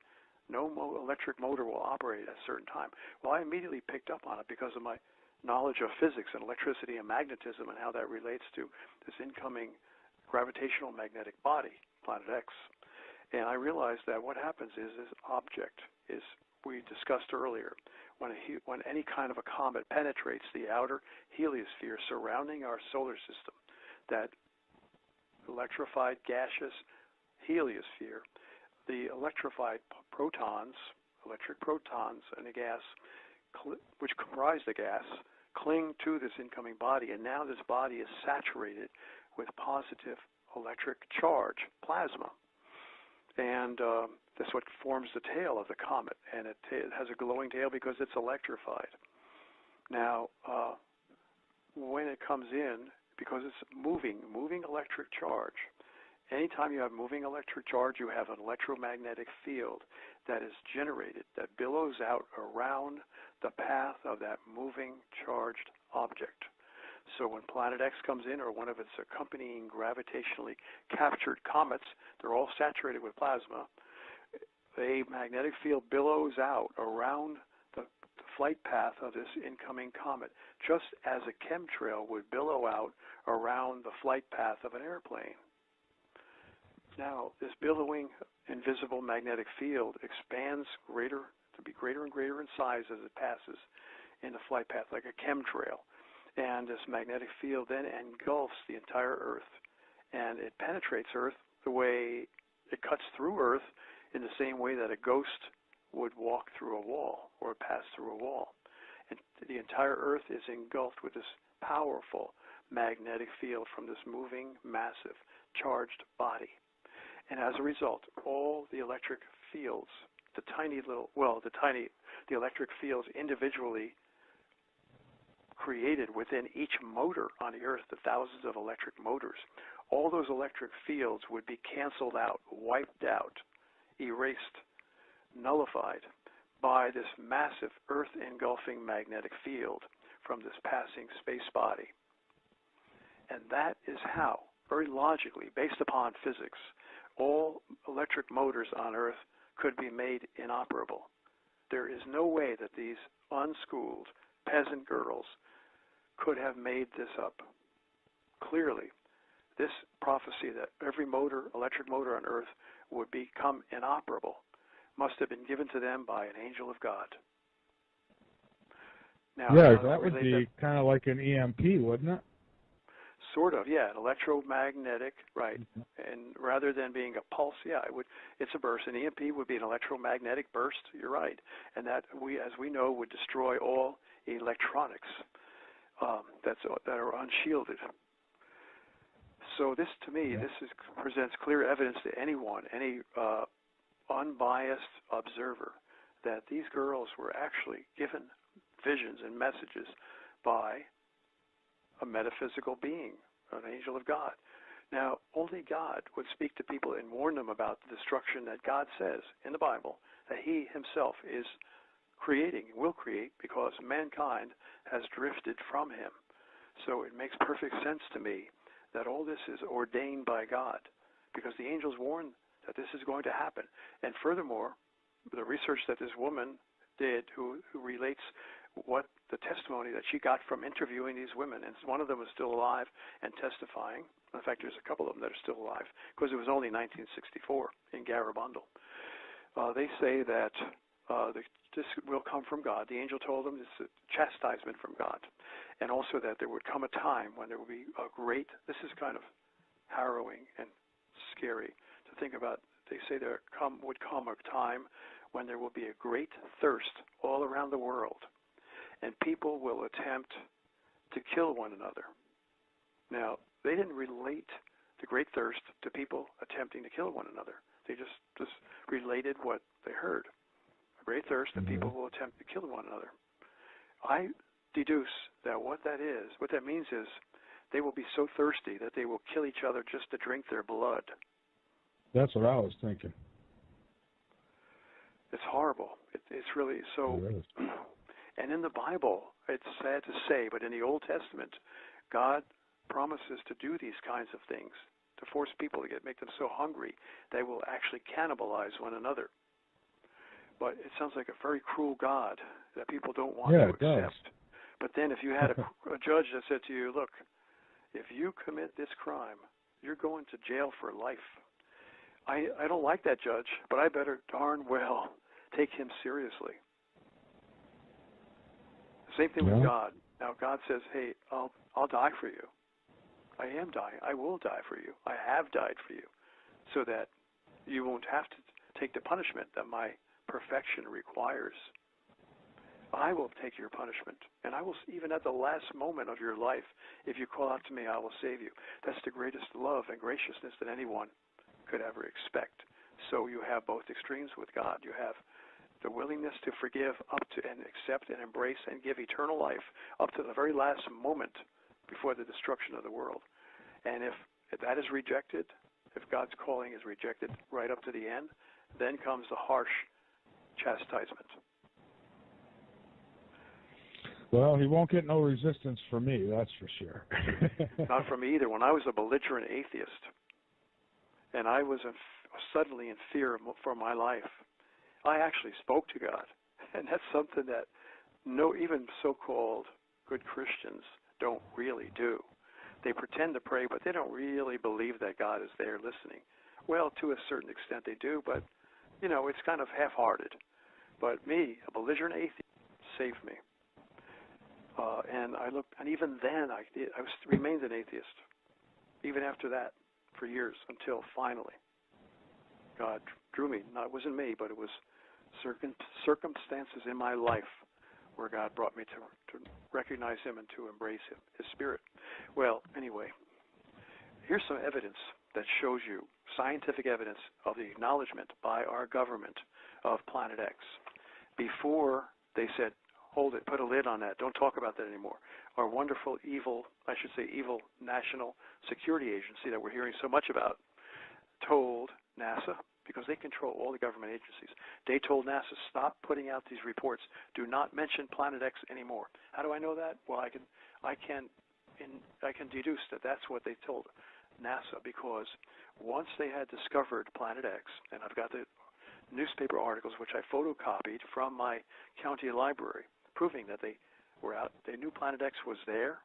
No electric motor will operate at a certain time. Well, I immediately picked up on it because of my knowledge of physics and electricity and magnetism and how that relates to this incoming gravitational magnetic body, Planet X. And I realized that what happens is this object is, we discussed earlier, when any kind of a comet penetrates the outer heliosphere surrounding our solar system, that electrified gaseous heliosphere, the electrified protons, electric protons in a gas, which comprise the gas, cling to this incoming body, and now this body is saturated with positive electric charge, plasma. And that's what forms the tail of the comet, and it has a glowing tail because it's electrified. Now, when it comes in, because it's moving electric charge, anytime you have moving electric charge, you have an electromagnetic field that is generated, that billows out around the path of that moving charged object. So when Planet X comes in, or one of its accompanying gravitationally captured comets, they're all saturated with plasma, a magnetic field billows out around the flight path of this incoming comet, just as a chemtrail would billow out around the flight path of an airplane. Now, this billowing invisible magnetic field expands to be greater and greater in size as it passes in the flight path, like a chemtrail. And this magnetic field then engulfs the entire Earth, and it penetrates Earth the way it cuts through Earth, in the same way that a ghost would walk through a wall or pass through a wall. And the entire Earth is engulfed with this powerful magnetic field from this moving, massive, charged body. And as a result, all the electric fields, the electric fields individually created within each motor on the Earth, the thousands of electric motors, all those electric fields would be canceled out, wiped out, erased, nullified by this massive Earth-engulfing magnetic field from this passing space body. And that is how, very logically, based upon physics, all electric motors on Earth could be made inoperable. There is no way that these unschooled peasant girls could have made this up. Clearly, this prophecy that every electric motor on Earth would become inoperable must have been given to them by an angel of God. Now, yeah, that would be kind of like an EMP, wouldn't it? Sort of, yeah, an electromagnetic, right. And rather than being a pulse, yeah, it's a burst. An EMP would be an electromagnetic burst, you're right. And that, as we know, would destroy all electronics that are unshielded. So this, to me, presents clear evidence to anyone, any unbiased observer, that these girls were actually given visions and messages by a metaphysical being, an angel of God. Now, only God would speak to people and warn them about the destruction that God says in the Bible that he himself is creating, will create, because mankind has drifted from him. So it makes perfect sense to me that all this is ordained by God, because the angels warn that this is going to happen. And furthermore, the research that this woman did, who relates what the testimony that she got from interviewing these women, and one of them was still alive and testifying. In fact, there's a couple of them that are still alive, because it was only 1964 in Garabandal. They say that this will come from God. The angel told them this is a chastisement from God, and also that there would come a time when there will be a great, this is kind of harrowing and scary to think about. They say there would come a time when there will be a great thirst all around the world, and people will attempt to kill one another. Now, they didn't relate the great thirst to people attempting to kill one another. They just related what they heard. A great thirst, and people will attempt to kill one another. I deduce that what that means is they will be so thirsty that they will kill each other just to drink their blood. That's what I was thinking. It's horrible. It's really so. It is. And in the Bible, it's sad to say, but in the Old Testament, God promises to do these kinds of things, to force people to make them so hungry they will actually cannibalize one another. But it sounds like a very cruel God that people don't want to accept. Does. But then if you had a judge that said to you, look, if you commit this crime, you're going to jail for life. I don't like that judge, but I better darn well take him seriously. Same thing with God. Now God says, hey, I'll die for you. I am dying. I will die for you. I have died for you, so that you won't have to take the punishment that my perfection requires. I will take your punishment, and I will, even at the last moment of your life, if you call out to me, I will save you. That's the greatest love and graciousness that anyone could ever expect. So you have both extremes with God. You have the willingness to forgive up to and accept and embrace and give eternal life up to the very last moment before the destruction of the world. And if that is rejected, if God's calling is rejected right up to the end, then comes the harsh chastisement. Well, he won't get no resistance from me, that's for sure. Not from me either. When I was a belligerent atheist, and I was suddenly in fear for my life, I actually spoke to God. And that's something that no, even so-called good Christians don't really do. They pretend to pray, but they don't really believe that God is there listening. Well, to a certain extent they do, but, it's kind of half-hearted. But me, a belligerent atheist, saved me. And even then, I remained an atheist, even after that, for years, until finally God drew me. It wasn't me, but it was circumstances in my life where God brought me to recognize Him and to embrace Him, His Spirit. Well, anyway, here's some evidence that shows you, scientific evidence of the acknowledgement by our government of Planet X. Before they said, hold it, put a lid on that, don't talk about that anymore. Our wonderful, evil National Security Agency that we're hearing so much about told NASA, because they control all the government agencies, they told NASA, stop putting out these reports. Do not mention Planet X anymore. How do I know that? Well, I can deduce that that's what they told NASA, because once they had discovered Planet X, and I've got the newspaper articles which I photocopied from my county library, proving that they were out. They knew Planet X was there.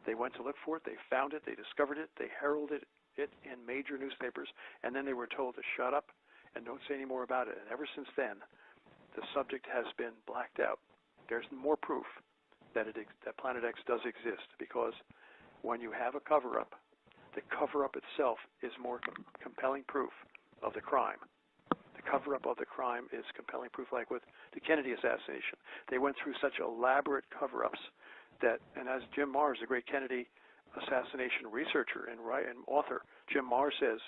They went to look for it. They found it. They discovered it. They heralded it in major newspapers, and then they were told to shut up and don't say any more about it. And ever since then, the subject has been blacked out. There's more proof that Planet X does exist, because when you have a cover-up, the cover-up itself is more compelling proof of the crime. The cover-up of the crime is compelling proof, like with the Kennedy assassination. They went through such elaborate cover-ups that, and as Jim Marrs, the great Kennedy assassination researcher and author, Jim Marrs says,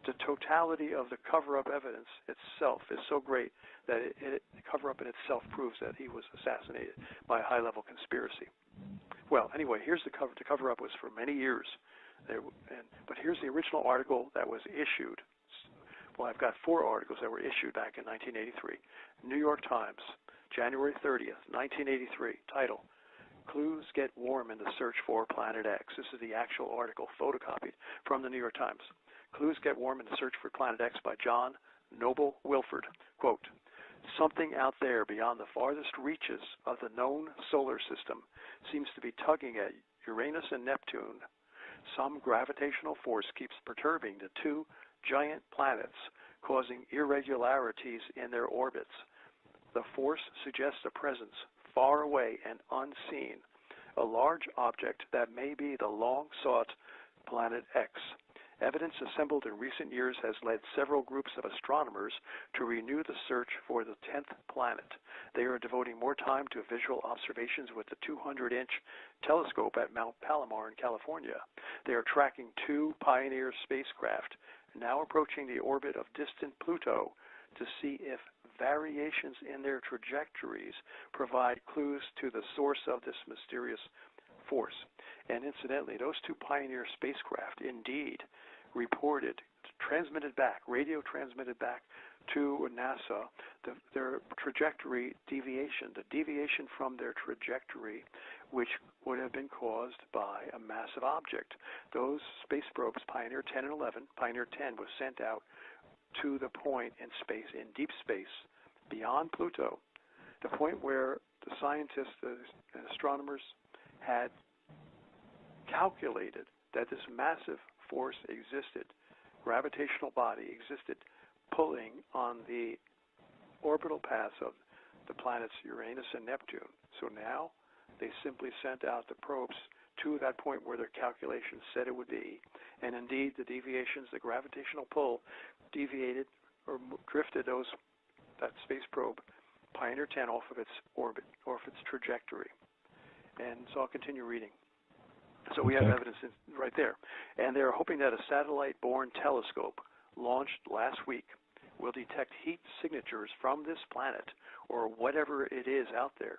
the totality of the cover-up evidence itself is so great that the cover-up in itself proves that he was assassinated by a high-level conspiracy. Well, anyway, here's the cover. The cover-up was for many years. But here's the original article that was issued. Well, I've got 4 articles that were issued back in 1983. New York Times, January 30th, 1983, title, Clues Get Warm in the Search for Planet X. This is the actual article photocopied from the New York Times. Clues Get Warm in the Search for Planet X by John Noble Wilford. Quote, something out there beyond the farthest reaches of the known solar system seems to be tugging at Uranus and Neptune. Some gravitational force keeps perturbing the 2 giant planets, causing irregularities in their orbits. The force suggests a presence far away and unseen, a large object that may be the long-sought Planet X. Evidence assembled in recent years has led several groups of astronomers to renew the search for the 10th planet. They are devoting more time to visual observations with the 200-inch telescope at Mount Palomar in California. They are tracking 2 Pioneer spacecraft, now approaching the orbit of distant Pluto, to see if variations in their trajectories provide clues to the source of this mysterious force. And incidentally, those 2 Pioneer spacecraft indeed radio transmitted back to NASA their trajectory deviation, the deviation from their trajectory, which would have been caused by a massive object. Those space probes, Pioneer 10 and 11, Pioneer 10 was sent out to the point in space, in deep space, beyond Pluto, the point where the scientists, the astronomers, had calculated that this massive force existed, gravitational body existed, pulling on the orbital paths of the planets Uranus and Neptune. So now they simply sent out the probes to that point where their calculations said it would be. And indeed, the deviations, the gravitational pull, deviated or drifted that space probe, Pioneer 10, off of its orbit, off its trajectory. And so I'll continue reading. So we have evidence right there. And they're hoping that a satellite-borne telescope launched last week will detect heat signatures from this planet or whatever it is out there.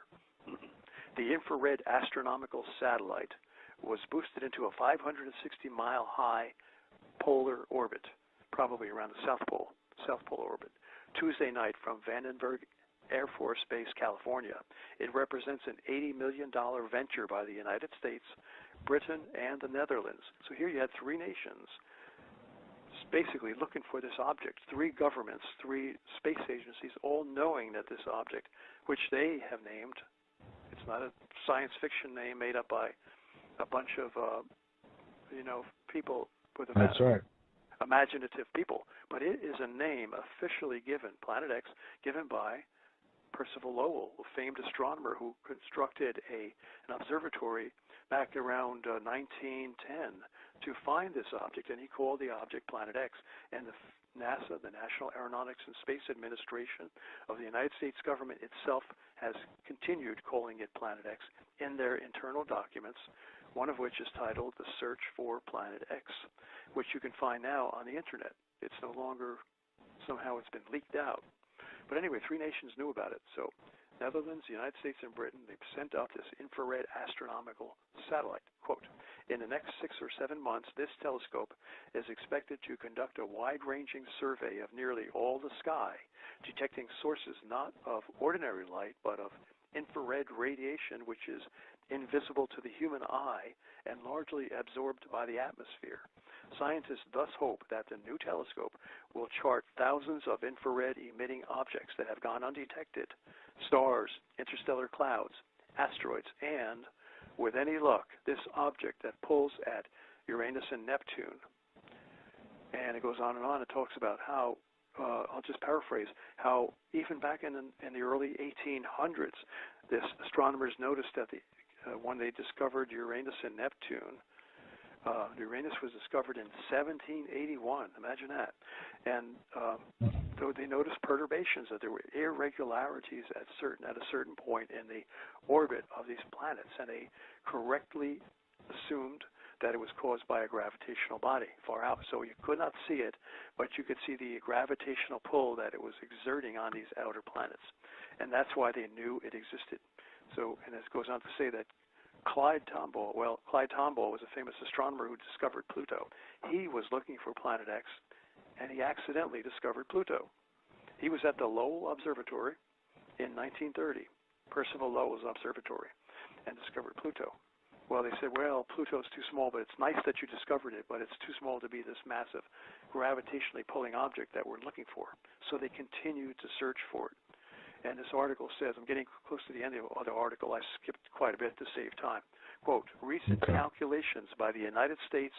The infrared astronomical satellite was boosted into a 560-mile-high polar orbit, probably around the South Pole orbit, Tuesday night from Vandenberg Air Force Base, California. It represents an $80 million venture by the United States, Britain, and the Netherlands. So here you had 3 nations basically looking for this object, 3 governments, 3 space agencies, all knowing that this object, which they have named, it's not a science fiction name made up by a bunch of, people with That's right. imaginative people. But it is a name officially given, Planet X, given by Percival Lowell, a famed astronomer who constructed an observatory back around 1910 to find this object, and he called the object Planet X. And the NASA, the National Aeronautics and Space Administration of the United States government itself, has continued calling it Planet X in their internal documents, one of which is titled The Search for Planet X, which you can find now on the internet. It's no longer, somehow it's been leaked out. But anyway, 3 nations knew about it. So Netherlands, the United States, and Britain, they've sent up this infrared astronomical satellite. Quote, in the next 6 or 7 months, this telescope is expected to conduct a wide-ranging survey of nearly all the sky, detecting sources not of ordinary light, but of infrared radiation, which is invisible to the human eye and largely absorbed by the atmosphere. Scientists thus hope that the new telescope will chart thousands of infrared-emitting objects that have gone undetected, stars, interstellar clouds, asteroids, and, with any luck, this object that pulls at Uranus and Neptune. And it goes on and on. It talks about how, I'll just paraphrase, how even back in the early 1800s, this astronomers noticed that when they discovered Uranus and Neptune, Uranus was discovered in 1781. Imagine that. And so they noticed perturbations, that there were irregularities at a certain point in the orbit of these planets, and they correctly assumed that it was caused by a gravitational body far out. So you could not see it, but you could see the gravitational pull that it was exerting on these outer planets, and that's why they knew it existed. So, and it goes on to say that Clyde Tombaugh was a famous astronomer who discovered Pluto. He was looking for Planet X, and he accidentally discovered Pluto. He was at the Lowell Observatory in 1930, Percival Lowell's observatory, and discovered Pluto. Well, they said, well, Pluto's too small, but it's nice that you discovered it, but it's too small to be this massive gravitationally pulling object that we're looking for. So they continued to search for it. And this article says, I'm getting close to the end of the article, I skipped quite a bit to save time. Quote, recent calculations by the United States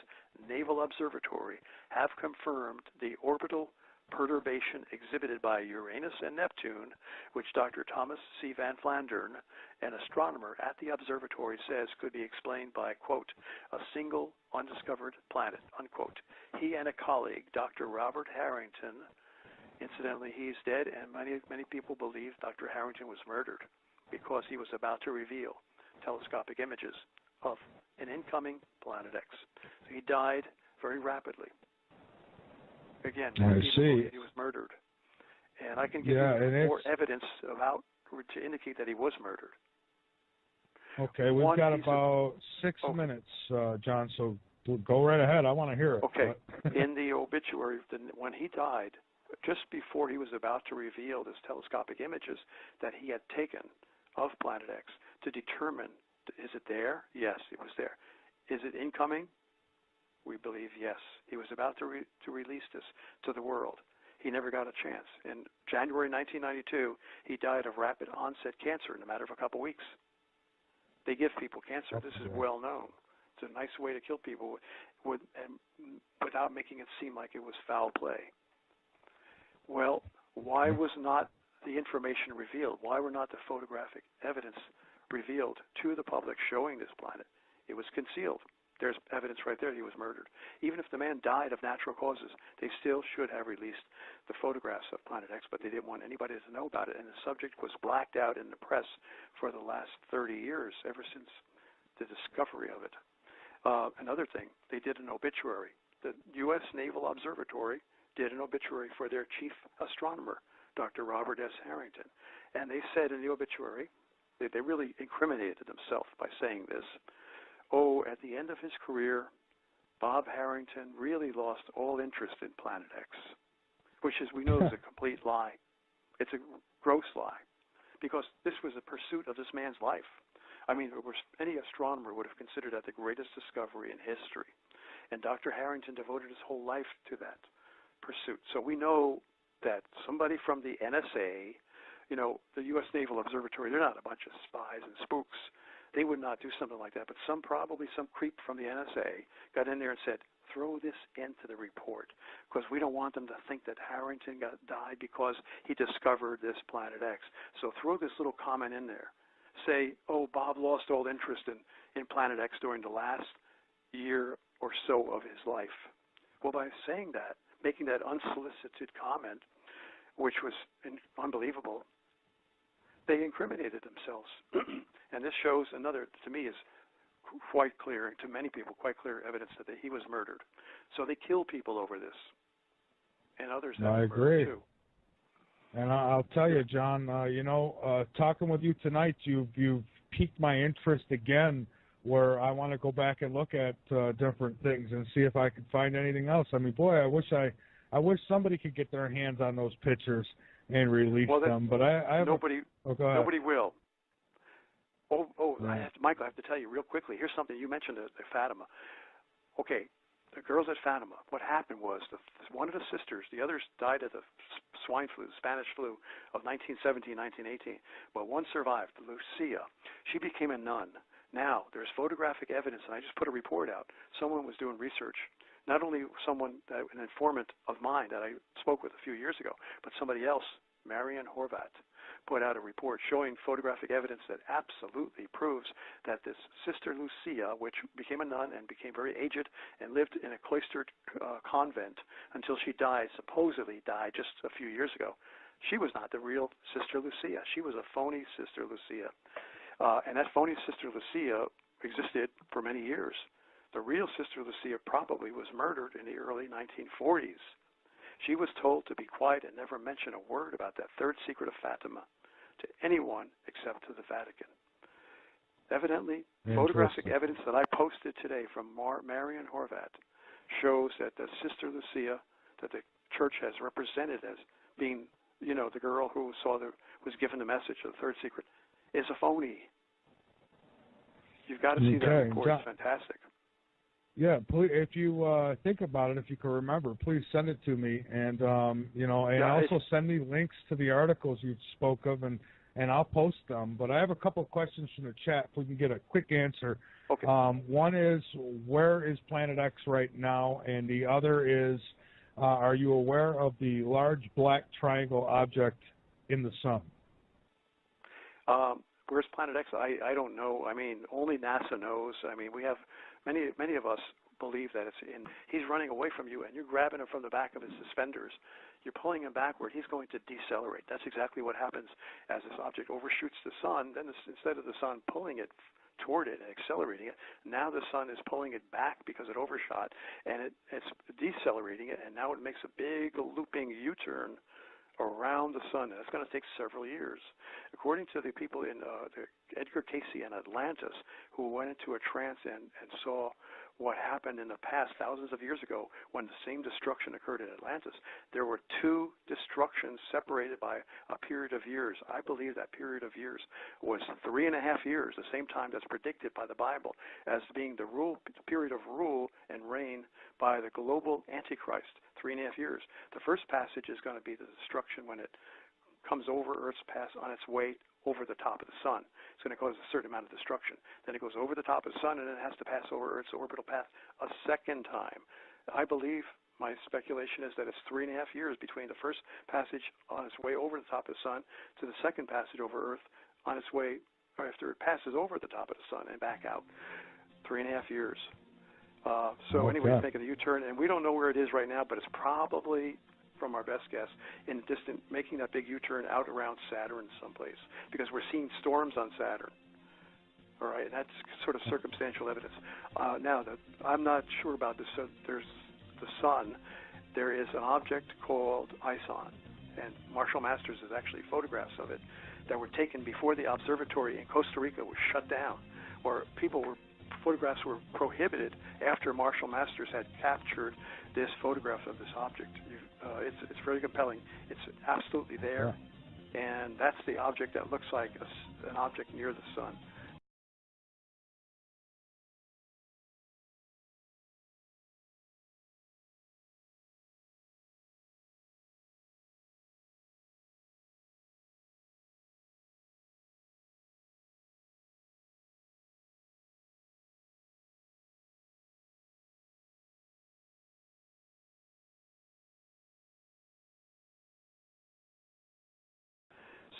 Naval Observatory have confirmed the orbital perturbation exhibited by Uranus and Neptune, which Dr. Thomas C. Van Flandern, an astronomer at the observatory, says could be explained by, quote, a single undiscovered planet, unquote. He and a colleague, Dr. Robert Harrington, incidentally, he's dead, and many people believe Dr. Harrington was murdered because he was about to reveal telescopic images of an incoming Planet X. So he died very rapidly. Again, many people believe he was murdered. And I can give you more evidence to indicate that he was murdered. Okay, we've got about 6 minutes, John, so go right ahead. I want to hear it. Okay. In the obituary, when he died, just before he was about to reveal this telescopic images that he had taken of Planet X to determine, is it there? Yes, it was there. Is it incoming? We believe yes. He was about to release this to the world. He never got a chance. In January 1992, he died of rapid onset cancer in a matter of a couple weeks. They give people cancer. This is well known. It's a nice way to kill people without making it seem like it was foul play. Well, why was not the information revealed? Why were not the photographic evidence revealed to the public showing this planet? It was concealed. There's evidence right there that he was murdered. Even if the man died of natural causes, they still should have released the photographs of Planet X, but they didn't want anybody to know about it, and the subject was blacked out in the press for the last 30 years, ever since the discovery of it. Another thing, they did an obituary. The U.S. Naval Observatory did an obituary for their chief astronomer, Dr. Robert S. Harrington. And they said in the obituary, they really incriminated themselves by saying this, at the end of his career, Bob Harrington really lost all interest in Planet X, which, as we know, is a complete lie. It's a gross lie, because this was a pursuit of this man's life. I mean, any astronomer would have considered that the greatest discovery in history. And Dr. Harrington devoted his whole life to that pursuit. So we know that somebody from the NSA You know, the U.S. Naval Observatory, they're not a bunch of spies and spooks. They would not do something like that. But probably some creep from the NSA got in there and said, throw this into the report because we don't want them to think that Harrington died because he discovered this Planet X. So throw this little comment in there. Say, oh, Bob lost all interest in Planet X during the last year or so of his life. Well, by saying that, making that unsolicited comment, which was unbelievable, they incriminated themselves. And this shows another, to me, is quite clear, to many people, quite clear evidence that he was murdered. So they kill people over this, and others have I been agree. murdered too. And I'll tell you, John, talking with you tonight, you've piqued my interest again, where I want to go back and look at different things and see if I can find anything else. I mean, boy, I wish somebody could get their hands on those pictures and release them. But nobody will. Right. Michael, I have to tell you real quickly. Here's something you mentioned at Fatima. Okay, the girls at Fatima. What happened was one of the sisters, the others died of the swine flu, Spanish flu of 1917, 1918, but one survived, Lucia. She became a nun. Now, there's photographic evidence, and I just put a report out. Someone was doing research, not only an informant of mine that I spoke with a few years ago, but somebody else, Marian Horvat, put out a report showing photographic evidence that absolutely proves that this Sister Lucia, which became a nun and became very aged and lived in a cloistered convent until she died, supposedly died just a few years ago, she was not the real Sister Lucia. She was a phony Sister Lucia. And that phony Sister Lucia existed for many years. The real Sister Lucia probably was murdered in the early 1940s. She was told to be quiet and never mention a word about that third secret of Fatima to anyone except to the Vatican. Evidently, photographic evidence that I posted today from Marian Horvat shows that the Sister Lucia that the church has represented as being, the girl who was given the message of the third secret, is a phony. You've got to see that report. It's fantastic. Yeah, please, if you think about it, if you can remember, please send it to me, and also send me links to the articles you spoke of, and I'll post them. But I have a couple of questions from the chat. If we can get a quick answer. Okay. One is, where is Planet X right now, and the other is, are you aware of the large black triangle object in the sun? Where's Planet X? I don't know. I mean, only NASA knows. I mean, we have many of us believe that he's running away from you, and you're grabbing him from the back of his suspenders. You're pulling him backward. He's going to decelerate. That's exactly what happens as this object overshoots the sun. Then instead of the sun pulling it toward it and accelerating it, now the sun is pulling it back because it overshot, and it's decelerating it, and now it makes a big looping U-turn around the sun. That's going to take several years. According to the people in Edgar Cayce and Atlantis, who went into a trance and saw what happened in the past thousands of years ago when the same destruction occurred in Atlantis, there were two destructions separated by a period of years. I believe that period of years was 3.5 years, the same time that's predicted by the Bible as being the period of rule and reign by the global Antichrist, 3.5 years. The first passage is going to be the destruction when it comes over Earth's path on its way over the top of the sun. It's going to cause a certain amount of destruction. Then it goes over the top of the sun, and it has to pass over Earth's orbital path a second time. I believe, my speculation is that it's 3.5 years between the first passage on its way over the top of the sun to the second passage over Earth on its way, or after it passes over the top of the sun and back out. 3.5 years. Anyway, it's making a U-turn, and we don't know where it is right now, but it's probably, from our best guess, in distant, making that big U-turn out around Saturn someplace, because we're seeing storms on Saturn. All right, and that's sort of circumstantial evidence. Now, I'm not sure about this. So there's the sun. There is an object called ISON, and Marshall Masters has actually photographs of it that were taken before the observatory in Costa Rica was shut down, where photographs were prohibited after Marshall Masters had captured this photograph of this object. It's very compelling. It's absolutely there, and that's the object that looks like an object near the sun.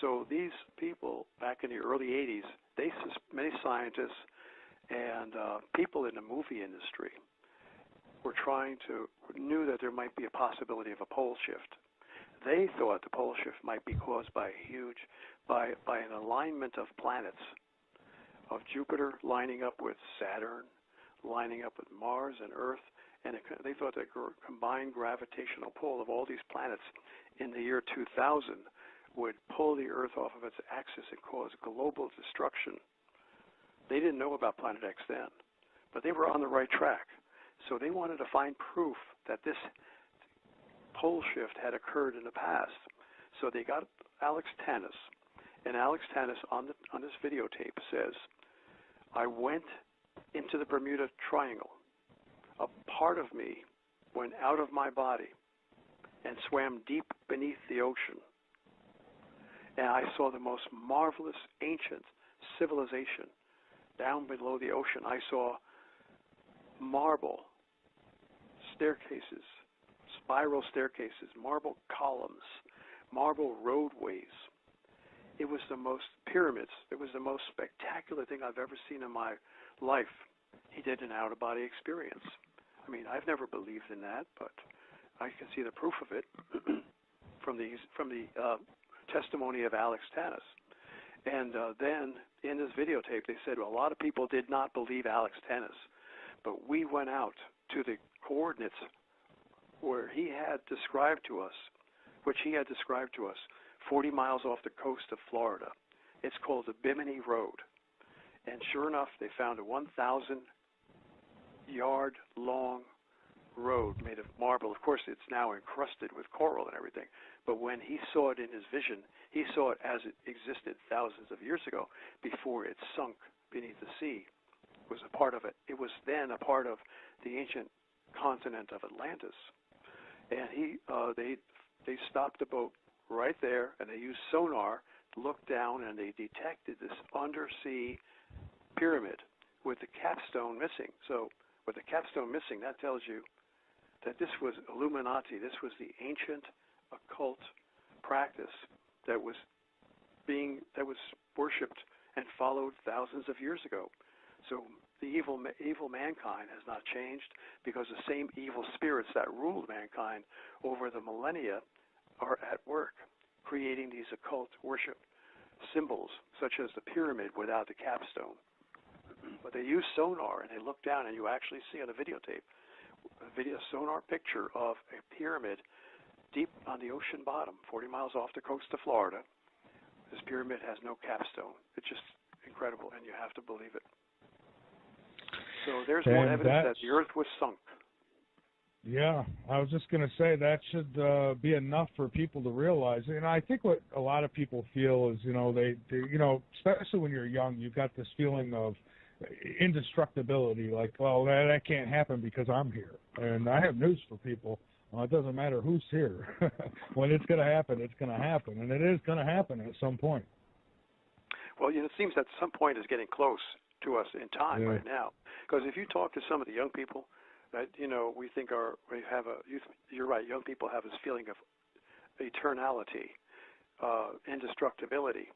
So these people back in the early 80s, many scientists and people in the movie industry knew that there might be a possibility of a pole shift. They thought the pole shift might be caused by an alignment of planets, of Jupiter lining up with Saturn, lining up with Mars and Earth, and they thought that combined gravitational pull of all these planets in the year 2000 would pull the Earth off of its axis and cause global destruction. They didn't know about Planet X then, but they were on the right track. So they wanted to find proof that this pole shift had occurred in the past. So they got Alex Tannis, and Alex Tannis on this videotape says, "I went into the Bermuda Triangle. A part of me went out of my body and swam deep beneath the ocean. And I saw the most marvelous ancient civilization down below the ocean. I saw marble staircases, spiral staircases, marble columns, marble roadways. It was the most pyramids. It was the most spectacular thing I've ever seen in my life." He did an out-of-body experience. I mean, I've never believed in that, but I can see the proof of it from the testimony of Alex Tannis. And then in this videotape, they said, well, a lot of people did not believe Alex Tannis, but we went out to the coordinates where he had described to us, 40 miles off the coast of Florida. It's called the Bimini Road. And sure enough, they found a 1,000-yard-long road made of marble. Of course, it's now encrusted with coral and everything. But when he saw it in his vision, he saw it as it existed thousands of years ago before it sunk beneath the sea. It was a part of it. It was then a part of the ancient continent of Atlantis. And they stopped the boat right there, and they used sonar to look down, and they detected this undersea pyramid with the capstone missing. So with the capstone missing, that tells you that this was Illuminati. This was the ancient occult practice that was worshipped and followed thousands of years ago. So the evil mankind has not changed, because the same evil spirits that ruled mankind over the millennia are at work, creating these occult worship symbols, such as the pyramid without the capstone. But they use sonar, and they look down, and you actually see on a videotape, a sonar picture of a pyramid deep on the ocean bottom, 40 miles off the coast of Florida. This pyramid has no capstone. It's just incredible, and you have to believe it. So there's more evidence that the Earth was sunk. Yeah, I was just going to say that should be enough for people to realize. And I think what a lot of people feel is, they especially when you're young, you've got this feeling of indestructibility, like, well, that can't happen because I'm here. And I have news for people. Well, it doesn't matter who's here. When it's going to happen, it's going to happen. And it is going to happen at some point. Well, it seems that some point is getting close to us in time right now. Because if you talk to some of the young people that, we think you're right, young people have this feeling of eternality, indestructibility.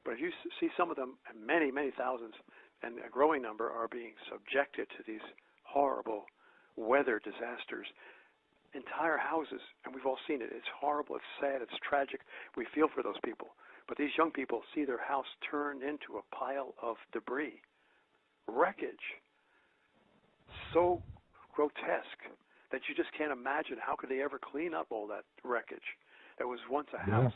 But if you see some of them, many, many thousands, and a growing number are being subjected to these horrible weather disasters. Entire houses, and we've all seen it, it's horrible, it's sad, it's tragic. We feel for those people. But these young people see their house turned into a pile of debris, wreckage, so grotesque that you just can't imagine how could they ever clean up all that wreckage that was once a house.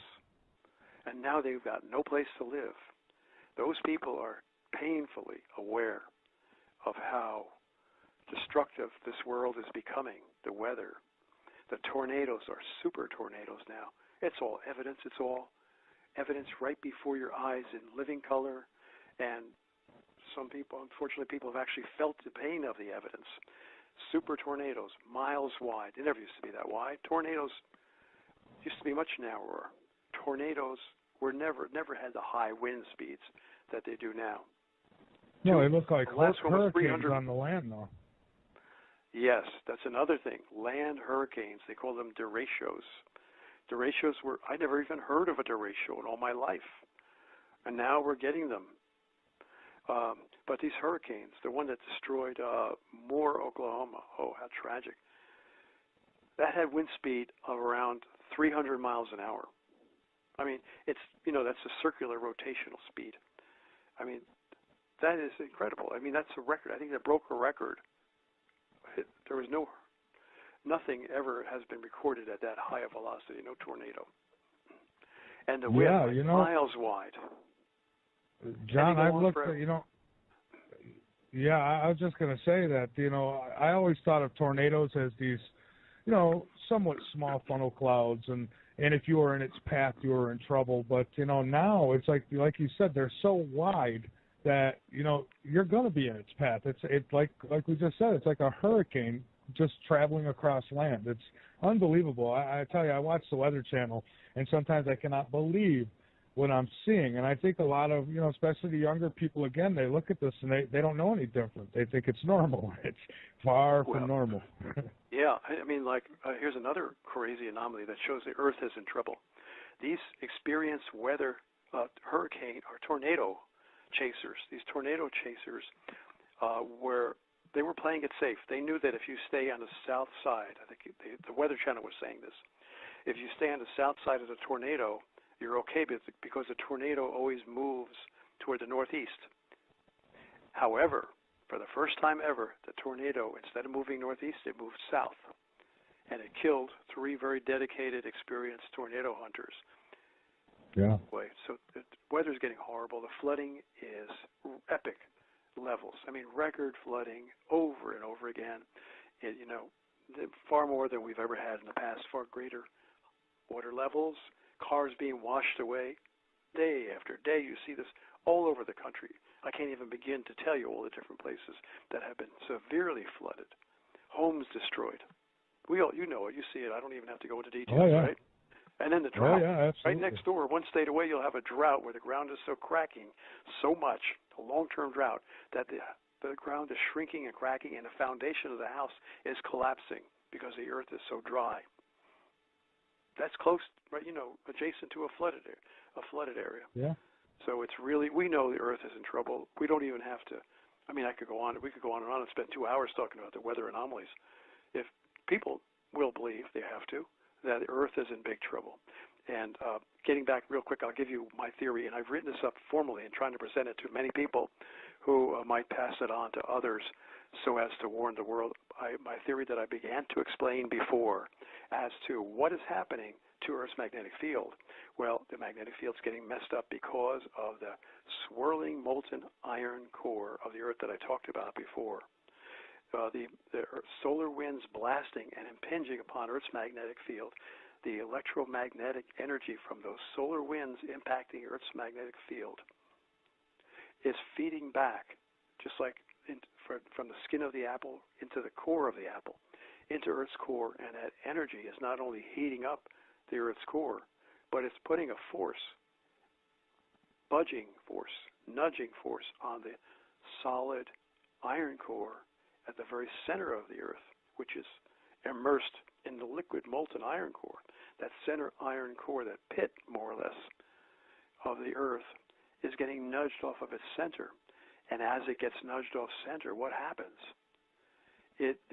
And now they've got no place to live. Those people are painfully aware of how destructive this world is becoming, the weather. The tornadoes are super tornadoes now. It's all evidence. It's all evidence right before your eyes in living color. And some people, unfortunately, people have actually felt the pain of the evidence. Super tornadoes, miles wide. They never used to be that wide. Tornadoes used to be much narrower. Tornadoes were never had the high wind speeds that they do now. No, they look like hurricanes on the land, though. Yes, that's another thing. Land hurricanes, they call them derechos. Derechos I never even heard of a derecho in all my life. And now we're getting them. But these hurricanes, the one that destroyed MORE, Oklahoma, oh, how tragic. That had wind speed of around 300 miles an hour. I mean, it's, that's a circular rotational speed. I mean, that is incredible. I mean, that's a record. I think that broke a record. There was nothing ever has been recorded at that high a velocity, no tornado. And the wind miles wide. John, I've looked at, I was just going to say that, I always thought of tornadoes as these, somewhat small funnel clouds, and if you were in its path, you were in trouble. But, now it's like you said, they're so wide that, you're going to be in its path. It's like we just said, it's like a hurricane just traveling across land. It's unbelievable. I tell you, I watch the Weather Channel, and sometimes I cannot believe what I'm seeing. And I think a lot of, especially the younger people, again, they look at this and they don't know any different. They think it's normal. It's far from normal. Yeah, I mean, here's another crazy anomaly that shows the Earth is in trouble. These experienced weather hurricane or tornado chasers, they were playing it safe. They knew that if you stay on the south side, I think the Weather Channel was saying this, if you stay on the south side of the tornado, you're okay because the tornado always moves toward the northeast. However, for the first time ever, the tornado, instead of moving northeast, it moved south. And it killed 3 very dedicated, experienced tornado hunters. Yeah. So the weather's getting horrible. The flooding is epic levels. I mean, record flooding over and over again. Far more than we've ever had in the past, far greater water levels, cars being washed away. Day after day, you see this all over the country. I can't even begin to tell you all the different places that have been severely flooded, homes destroyed. You know it, you see it. I don't even have to go into details, right? And then the drought. Right next door, one state away, you'll have a drought where the ground is so cracking so much, a long-term drought, that the ground is shrinking and cracking, and the foundation of the house is collapsing because the earth is so dry. That's close, right? Adjacent to a flooded area. Yeah. So it's really, we know the Earth is in trouble. We don't even have to. I mean, we could go on and on and spend 2 hours talking about the weather anomalies. If people will believe, they have to, that the Earth is in big trouble. And getting back real quick, I'll give you my theory, and I've written this up formally and trying to present it to many people who might pass it on to others so as to warn the world. My theory that I began to explain before as to what is happening to Earth's magnetic field. Well, the magnetic field's getting messed up because of the swirling molten iron core of the Earth that I talked about before. The solar winds blasting and impinging upon Earth's magnetic field, the electromagnetic energy from those solar winds impacting Earth's magnetic field is feeding back, just like from the skin of the apple into the core of the apple, into Earth's core, and that energy is not only heating up the Earth's core, but it's putting a force, budging force, nudging force on the solid iron core at the very center of the Earth, which is immersed in the liquid molten iron core. That center iron core, that pit, more or less, of the Earth is getting nudged off of its center. And as it gets nudged off center, what happens? It